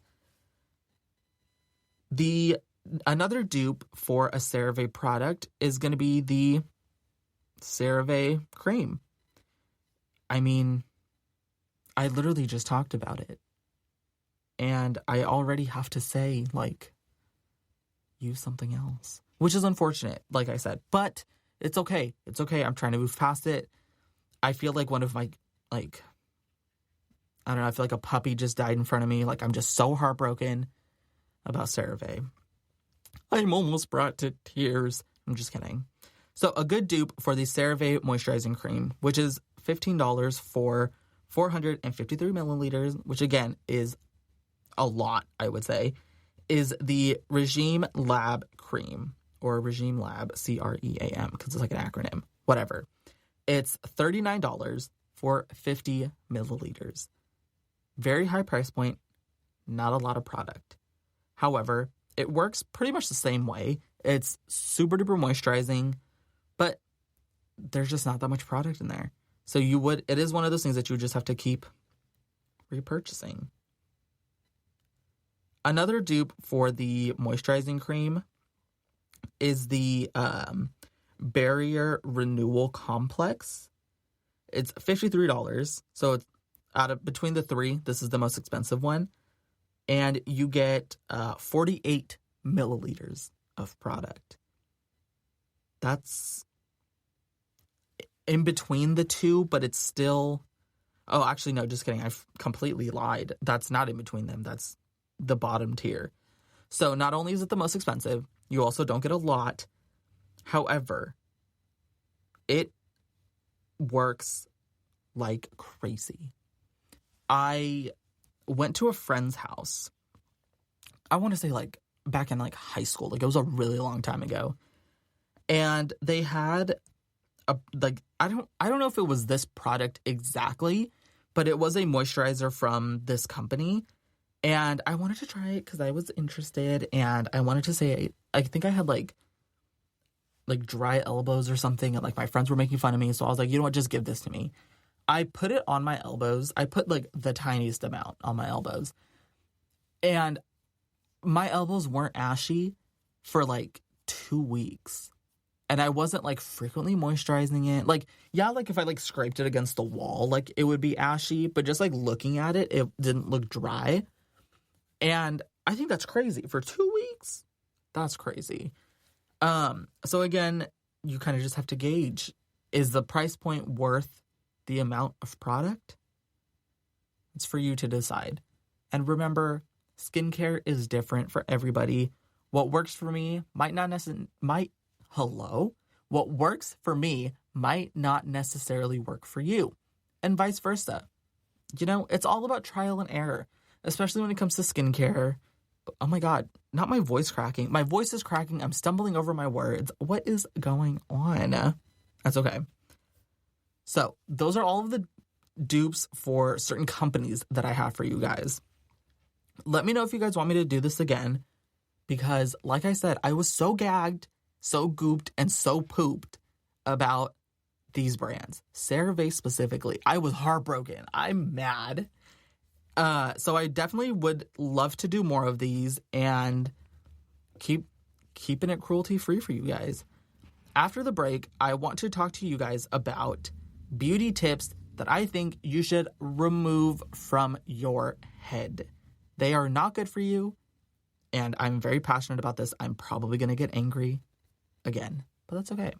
B: Another dupe for a CeraVe product is going to be the CeraVe cream. I mean, I literally just talked about it. And I already have to say, like, use something else. Which is unfortunate, like I said. But it's okay. It's okay. I'm trying to move past it. I feel like one of my, like, I don't know, I feel like a puppy just died in front of me. Like, I'm just so heartbroken about CeraVe. I'm almost brought to tears. I'm just kidding. So a good dupe for the CeraVe Moisturizing Cream, which is $15 for 453 milliliters, which again is a lot, I would say, is the Regime Lab Cream, or Regime Lab, CREAM, because it's like an acronym, whatever. It's $39 for 50 milliliters. Very high price point, not a lot of product. However, it works pretty much the same way. It's super duper moisturizing, but there's just not that much product in there. So it is one of those things that you just have to keep repurchasing. Another dupe for the moisturizing cream is the Barrier Renewal Complex. It's $53. So it's between the three, this is the most expensive one. And you get 48 milliliters of product. in between the two, but it's still... Oh, actually, no, just kidding. I've completely lied. That's not in between them. That's the bottom tier. So not only is it the most expensive, you also don't get a lot. However, it works like crazy. I went to a friend's house. I want to say like back in like high school. Like it was a really long time ago. And they had a like I don't know if it was this product exactly, but it was a moisturizer from this company. And I wanted to try it because I was interested, and I wanted to say I think I had like dry elbows or something, and like my friends were making fun of me, so I was like, you know what, just give this to me. I put it on my elbows. I put like the tiniest amount on my elbows, and my elbows weren't ashy for like 2 weeks. And I wasn't like frequently moisturizing it. Like, yeah, like if I like scraped it against the wall, like it would be ashy, but just like looking at it, it didn't look dry. And I think that's crazy. For 2 weeks, that's crazy. So again, you kind of just have to gauge, is the price point worth the amount of product? It's for you to decide. And remember, skincare is different for everybody. What works for me what works for me might not necessarily work for you, and vice versa. You know, it's all about trial and error, especially when it comes to skincare. Oh my God, not my voice cracking. My voice is cracking. I'm stumbling over my words. What is going on? That's okay. So those are all of the dupes for certain companies that I have for you guys. Let me know if you guys want me to do this again, because like I said, I was so gagged, so gooped, and so pooped about these brands. CeraVe specifically. I was heartbroken. I'm mad. So I definitely would love to do more of these and keeping it cruelty-free for you guys. After the break, I want to talk to you guys about beauty tips that I think you should remove from your head. They are not good for you, and I'm very passionate about this. I'm probably going to get angry again, but that's okay.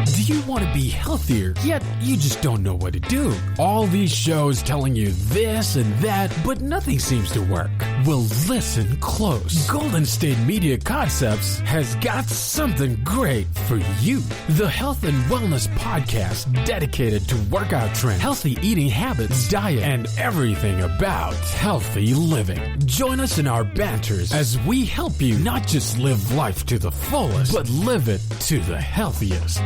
C: Do you want to be healthier, yet you just don't know what to do? All these shows telling you this and that, but nothing seems to work. Well, listen close. Golden State Media Concepts has got something great for you. The Health and Wellness Podcast dedicated to workout trends, healthy eating habits, diet, and everything about healthy living. Join us in our banters as we help you not just live life to the fullest, but live it to the healthiest.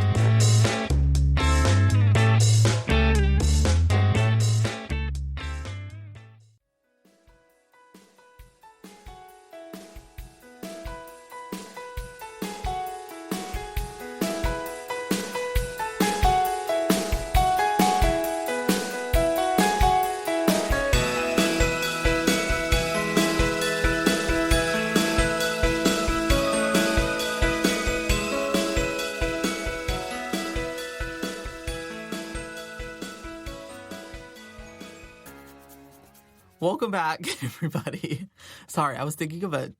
B: Welcome back, everybody. Sorry, I was thinking of a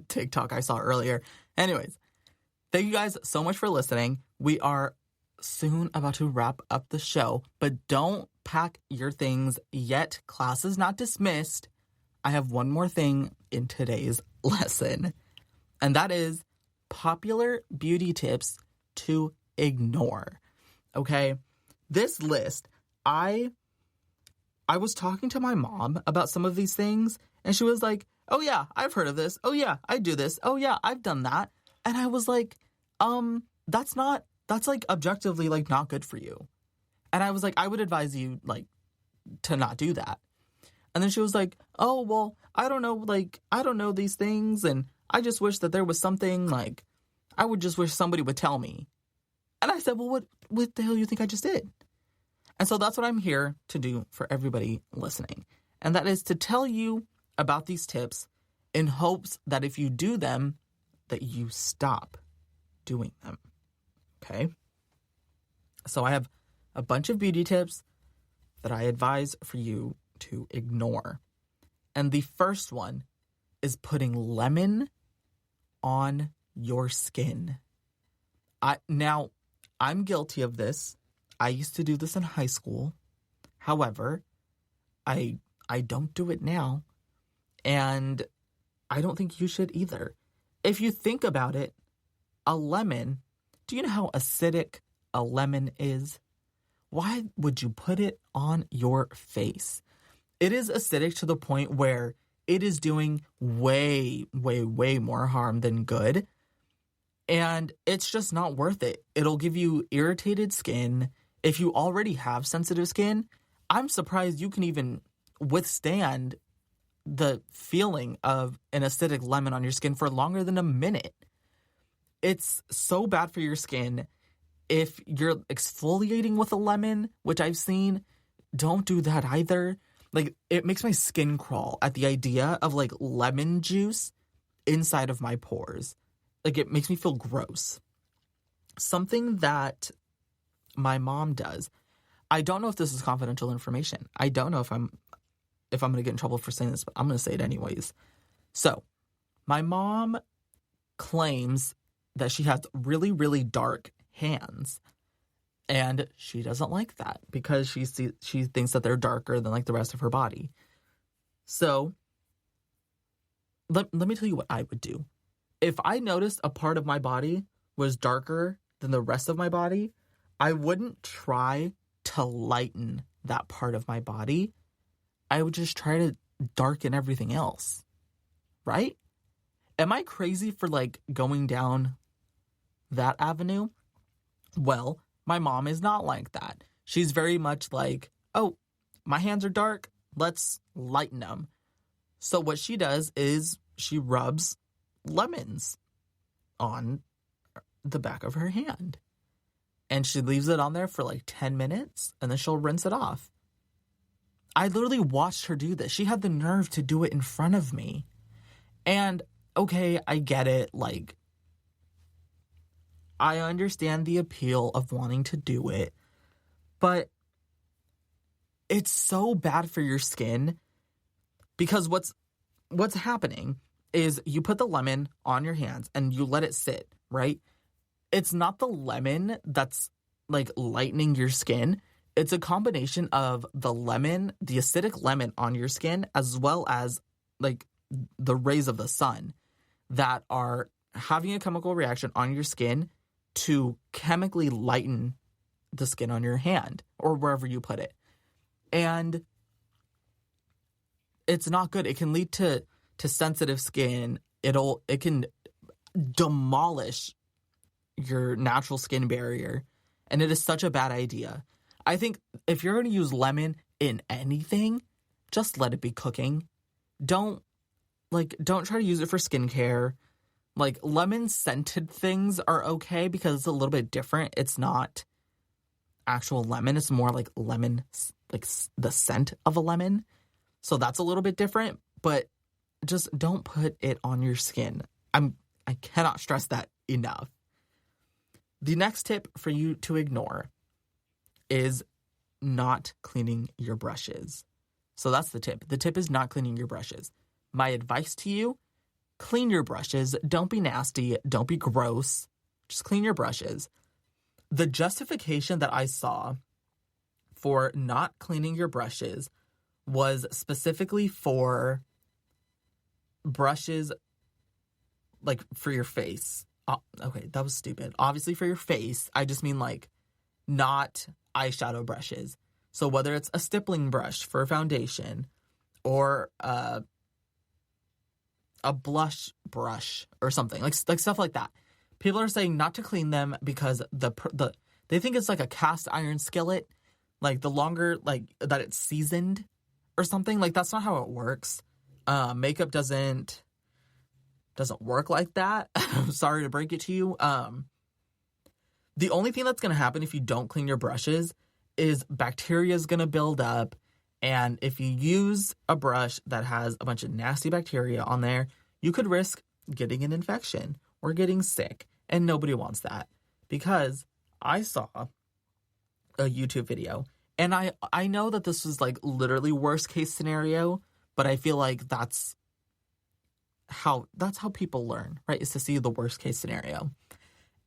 B: TikTok I saw earlier. Anyways, thank you guys so much for listening. We are soon about to wrap up the show, but don't pack your things yet. Class is not dismissed. I have one more thing in today's lesson, and that is popular beauty tips to ignore. Okay? This list, I was talking to my mom about some of these things, and she was like, oh yeah, I've heard of this. Oh yeah, I do this. Oh yeah, I've done that. And I was like, that's like objectively like not good for you. And I was like, I would advise you like to not do that. And then she was like, oh, well, I don't know these things. And I just wish that there was something like, I would just wish somebody would tell me. And I said, well, what the hell do you think I just did? And so that's what I'm here to do for everybody listening. And that is to tell you about these tips in hopes that if you do them, that you stop doing them. Okay? So I have a bunch of beauty tips that I advise for you to ignore. And the first one is putting lemon on your skin. I'm guilty of this. I used to do this in high school. However, I don't do it now. And I don't think you should either. If you think about it, a lemon, do you know how acidic a lemon is? Why would you put it on your face? It is acidic to the point where it is doing way, way, way more harm than good. And it's just not worth it. It'll give you irritated skin. If you already have sensitive skin, I'm surprised you can even withstand the feeling of an acidic lemon on your skin for longer than a minute. It's so bad for your skin. If you're exfoliating with a lemon, which I've seen, don't do that either. Like, it makes my skin crawl at the idea of, like, lemon juice inside of my pores. Like, it makes me feel gross. Something that my mom does, I don't know if this is confidential information. I don't know if I'm going to get in trouble for saying this, but I'm going to say it anyways. So, my mom claims that she has really, really dark hands. And she doesn't like that because she thinks that they're darker than, like, the rest of her body. So, let me tell you what I would do. If I noticed a part of my body was darker than the rest of my body, I wouldn't try to lighten that part of my body. I would just try to darken everything else. Right? Am I crazy for, like, going down that avenue? Well, my mom is not like that. She's very much like, oh, my hands are dark, let's lighten them. So what she does is she rubs lemons on the back of her hand. And she leaves it on there for like 10 minutes, and then she'll rinse it off. I literally watched her do this. She had the nerve to do it in front of me. And, okay, I get it, like, I understand the appeal of wanting to do it, but it's so bad for your skin because what's happening is you put the lemon on your hands and you let it sit, right? It's not the lemon that's, like, lightening your skin. It's a combination of the lemon, the acidic lemon on your skin, as well as, like, the rays of the sun that are having a chemical reaction on your skin to chemically lighten the skin on your hand or wherever you put it. And it's not good. It can lead to sensitive skin. It can demolish your natural skin barrier. And it is such a bad idea. I think if you're going to use lemon in anything, just let it be cooking. Don't try to use it for skincare. Like, lemon-scented things are okay because it's a little bit different. It's not actual lemon. It's more like lemon, like the scent of a lemon. So that's a little bit different. But just don't put it on your skin. I cannot stress that enough. The next tip for you to ignore is not cleaning your brushes. So that's the tip. The tip is not cleaning your brushes. My advice to you, clean your brushes. Don't be nasty. Don't be gross. Just clean your brushes. The justification that I saw for not cleaning your brushes was specifically for brushes, like, for your face. Oh, okay, that was stupid. Obviously for your face. I just mean, like, not eyeshadow brushes. So whether it's a stippling brush for foundation or a blush brush or something, like stuff like that. People are saying not to clean them because they think it's like a cast iron skillet, like the longer, like, that it's seasoned or something. Like, that's not how it works. Makeup doesn't work like that. I'm sorry to break it to you. The only thing that's going to happen if you don't clean your brushes is bacteria is going to build up. And if you use a brush that has a bunch of nasty bacteria on there, you could risk getting an infection or getting sick. And nobody wants that. Because I saw a YouTube video, and I know that this was, like, literally worst case scenario, but I feel like that's how people learn, right? Is to see the worst case scenario.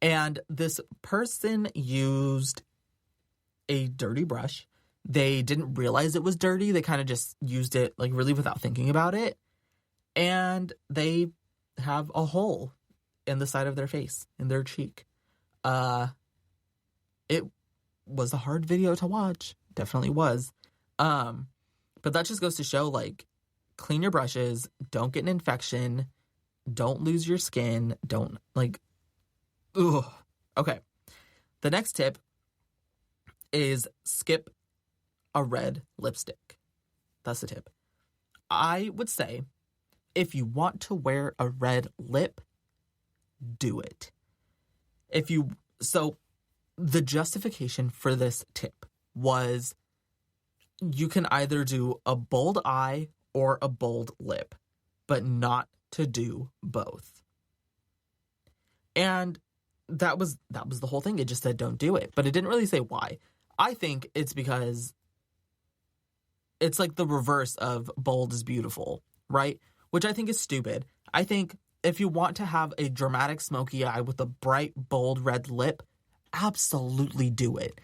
B: And this person used a dirty brush. They didn't realize it was dirty. They kind of just used it like really without thinking about it. And they have a hole in the side of their face, in their cheek. It was a hard video to watch. Definitely was. But that just goes to show, like, clean your brushes. Don't get an infection. Don't lose your skin. Don't, like, ugh. Okay. The next tip is skip a red lipstick. That's the tip. I would say if you want to wear a red lip, do it. So the justification for this tip was you can either do a bold eye or a bold lip, but not to do both. And that was the whole thing. It just said don't do it, but it didn't really say why. I think it's because it's like the reverse of bold is beautiful, right? Which I think is stupid. I think if you want to have a dramatic smoky eye with a bright, bold red lip, absolutely do it.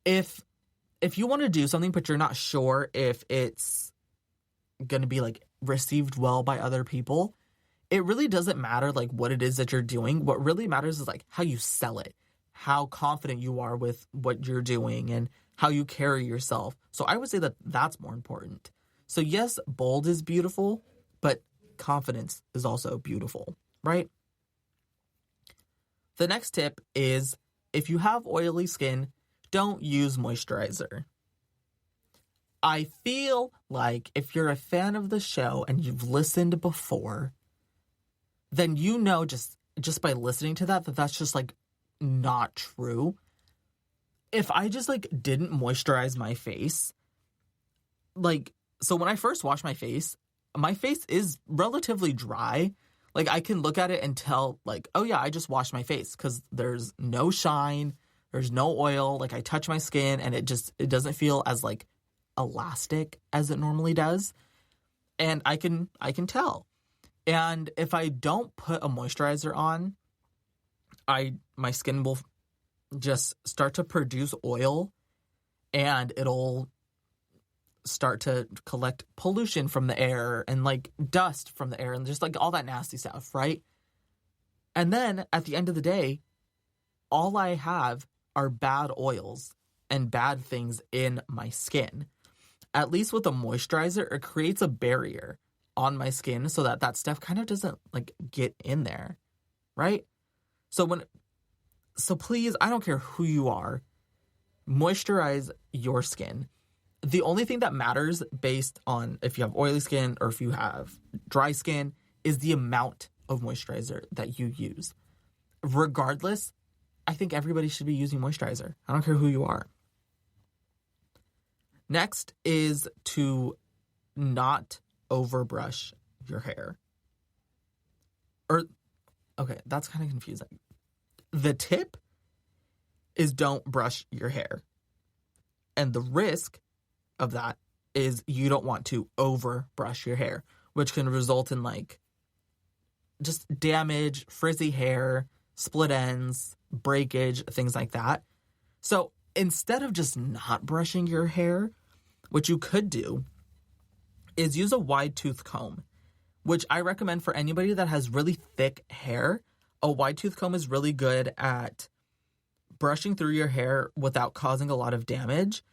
B: If you want to do something but you're not sure if it's going to be like received well by other people, it really doesn't matter like what it is that you're doing. What really matters is like how you sell it, how confident you are with what you're doing, and how you carry yourself. So I would say that that's more important. So yes, bold is beautiful, but confidence is also beautiful, right? The next tip is if you have oily skin, don't use moisturizer. I feel like if you're a fan of the show and you've listened before, then you know just by listening to that that's just like not true. If I just like didn't moisturize my face, like, so when I first wash my face is relatively dry. Like I can look at it and tell like, oh yeah, I just washed my face because there's no shine, there's no oil. Like I touch my skin and it doesn't feel as like elastic as it normally does. And I can tell. And if I don't put a moisturizer on, my skin will just start to produce oil and it'll start to collect pollution from the air and like dust from the air and just like all that nasty stuff, right? And then at the end of the day, all I have are bad oils and bad things in my skin. At least with a moisturizer, it creates a barrier on my skin so that stuff kind of doesn't like get in there, right? So please, I don't care who you are, moisturize your skin. The only thing that matters based on if you have oily skin or if you have dry skin is the amount of moisturizer that you use. Regardless, I think everybody should be using moisturizer. I don't care who you are. Next is to not overbrush your hair. Okay, that's kind of confusing. The tip is don't brush your hair. And the risk of that is you don't want to over brush your hair, which can result in like just damage, frizzy hair, split ends, breakage, things like that. So instead of just not brushing your hair, what you could do is use a wide tooth comb, which I recommend for anybody that has really thick hair. A wide tooth comb is really good at brushing through your hair without causing a lot of damage.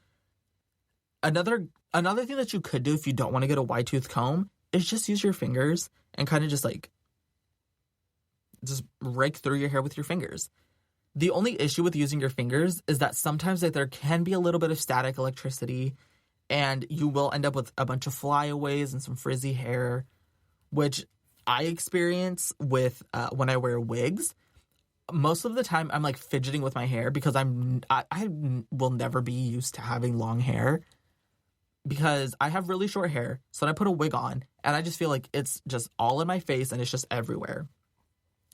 B: Another thing that you could do if you don't want to get a wide tooth comb is just use your fingers and kind of just rake through your hair with your fingers. The only issue with using your fingers is that sometimes there can be a little bit of static electricity and you will end up with a bunch of flyaways and some frizzy hair, which I experience with when I wear wigs. Most of the time I'm like fidgeting with my hair because I will never be used to having long hair because I have really short hair. So then I put a wig on and I just feel like it's just all in my face and it's just everywhere.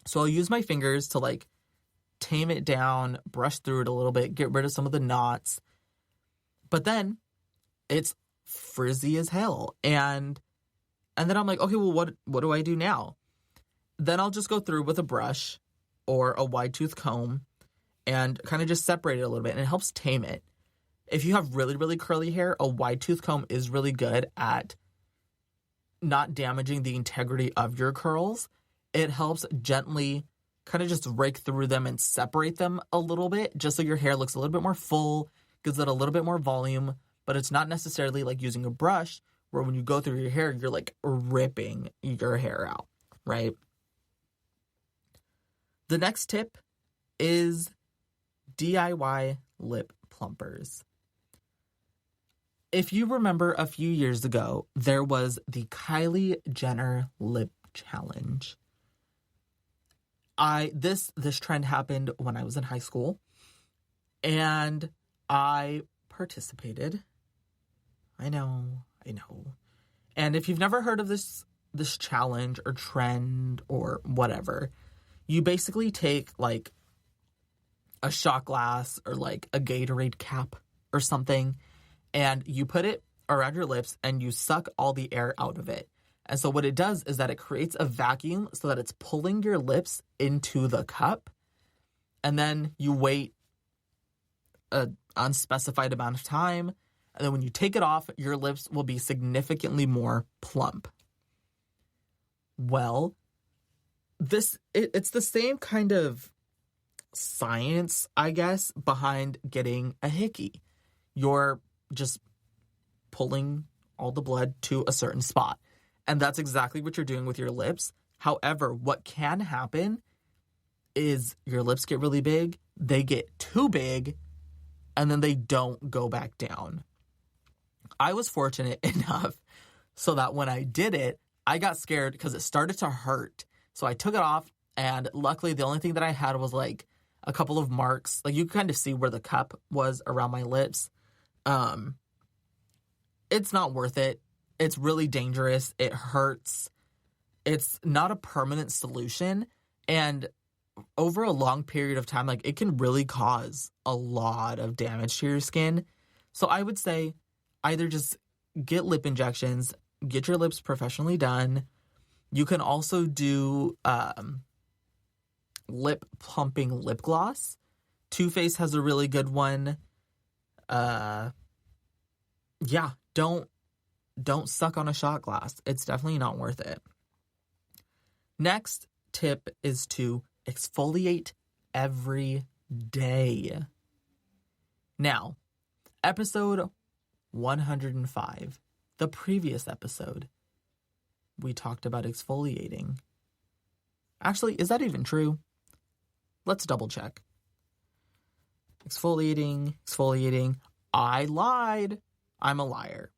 B: So I'll use my fingers to like tame it down, brush through it a little bit, get rid of some of the knots. But then it's frizzy as hell. And then I'm like, okay, well, what do I do now? Then I'll just go through with a brush or a wide tooth comb and kind of just separate it a little bit, and it helps tame it. If you have really, really curly hair, a wide tooth comb is really good at not damaging the integrity of your curls. It helps gently kind of just rake through them and separate them a little bit, just so your hair looks a little bit more full, gives it a little bit more volume, but it's not necessarily like using a brush where when you go through your hair, you're like ripping your hair out, right? The next tip is DIY lip plumpers. If you remember a few years ago, there was the Kylie Jenner lip challenge. This trend happened when I was in high school, and I participated. I know. And if you've never heard of this challenge or trend or whatever, you basically take like a shot glass or like a Gatorade cap or something, and you put it around your lips and you suck all the air out of it. And so what it does is that it creates a vacuum so that it's pulling your lips into the cup. And then you wait an unspecified amount of time. And then when you take it off, your lips will be significantly more plump. Well, it's the same kind of science, I guess, behind getting a hickey. You're just pulling all the blood to a certain spot. And that's exactly what you're doing with your lips. However, what can happen is your lips get really big, they get too big, and then they don't go back down. I was fortunate enough so that when I did it, I got scared because it started to hurt. So I took it off, and luckily the only thing that I had was like a couple of marks. Like you can kind of see where the cup was around my lips. It's not worth it. It's really dangerous. It hurts. It's not a permanent solution. And over a long period of time, like it can really cause a lot of damage to your skin. So I would say either just get lip injections, get your lips professionally done. You can also do lip plumping lip gloss. Too Faced has a really good one. Don't suck on a shot glass. It's definitely not worth it. Next tip is to exfoliate every day. Now, episode 105, the previous episode, we talked about exfoliating. Actually, is that even true? Let's double check. Exfoliating. I lied. I'm a liar.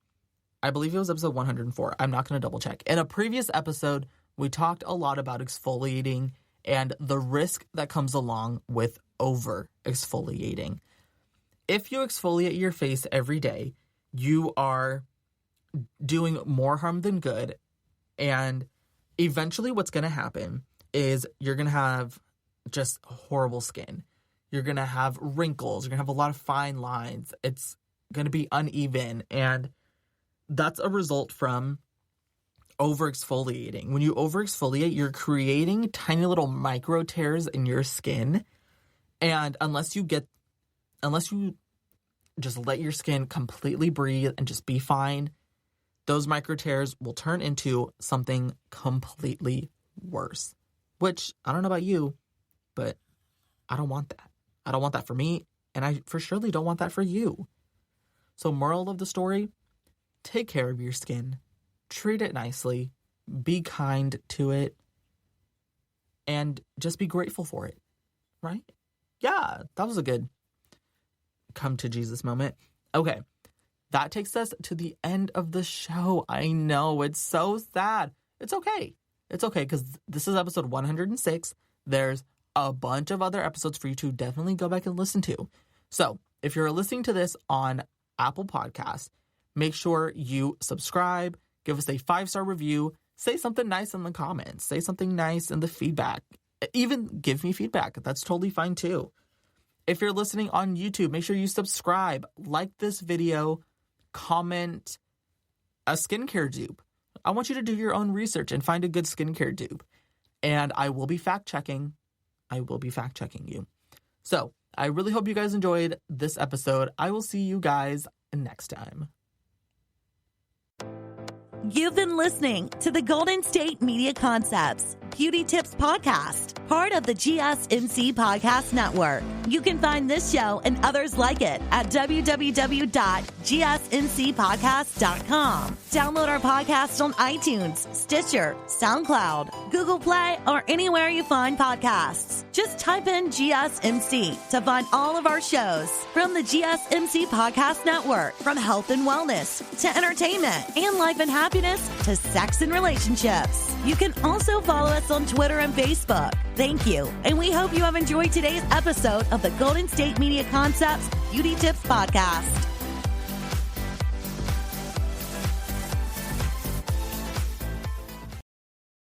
B: I believe it was episode 104. I'm not going to double check. In a previous episode, we talked a lot about exfoliating and the risk that comes along with over exfoliating. If you exfoliate your face every day, you are doing more harm than good. And eventually what's going to happen is you're going to have just horrible skin. You're going to have wrinkles. You're going to have a lot of fine lines. It's going to be uneven. And that's a result from over exfoliating. When you over exfoliate, you're creating tiny little micro tears in your skin. And unless you just let your skin completely breathe and just be fine, those micro tears will turn into something completely worse. Which, I don't know about you, but I don't want that. I don't want that for me, and I for surely don't want that for you. So moral of the story, take care of your skin. Treat it nicely. Be kind to it. And just be grateful for it. Right? Yeah, that was a good come to Jesus moment. Okay, that takes us to the end of the show. I know, it's so sad. It's okay. It's okay, because this is episode 106. There's a bunch of other episodes for you to definitely go back and listen to. So, if you're listening to this on Apple Podcasts, make sure you subscribe, give us a 5-star review, say something nice in the comments, say something nice in the feedback. Even give me feedback. That's totally fine too. If you're listening on YouTube, make sure you subscribe, like this video, comment a skincare dupe. I want you to do your own research and find a good skincare dupe. And I will be fact checking I will be fact-checking you. So I really hope you guys enjoyed this episode. I will see you guys next time.
A: You've been listening to the Golden State Media Concepts Beauty Tips Podcast, part of the GSMC Podcast Network. You can find this show and others like it at www.gsmcpodcast.com. Download our podcast on iTunes, Stitcher, SoundCloud, Google Play, or anywhere you find podcasts. Just type in GSMC to find all of our shows from the GSMC Podcast Network, from health and wellness to entertainment and life and happiness to sex and relationships. You can also follow us on Twitter and Facebook. Thank you, and we hope you have enjoyed today's episode of the Golden State Media Concepts Beauty Tips Podcast.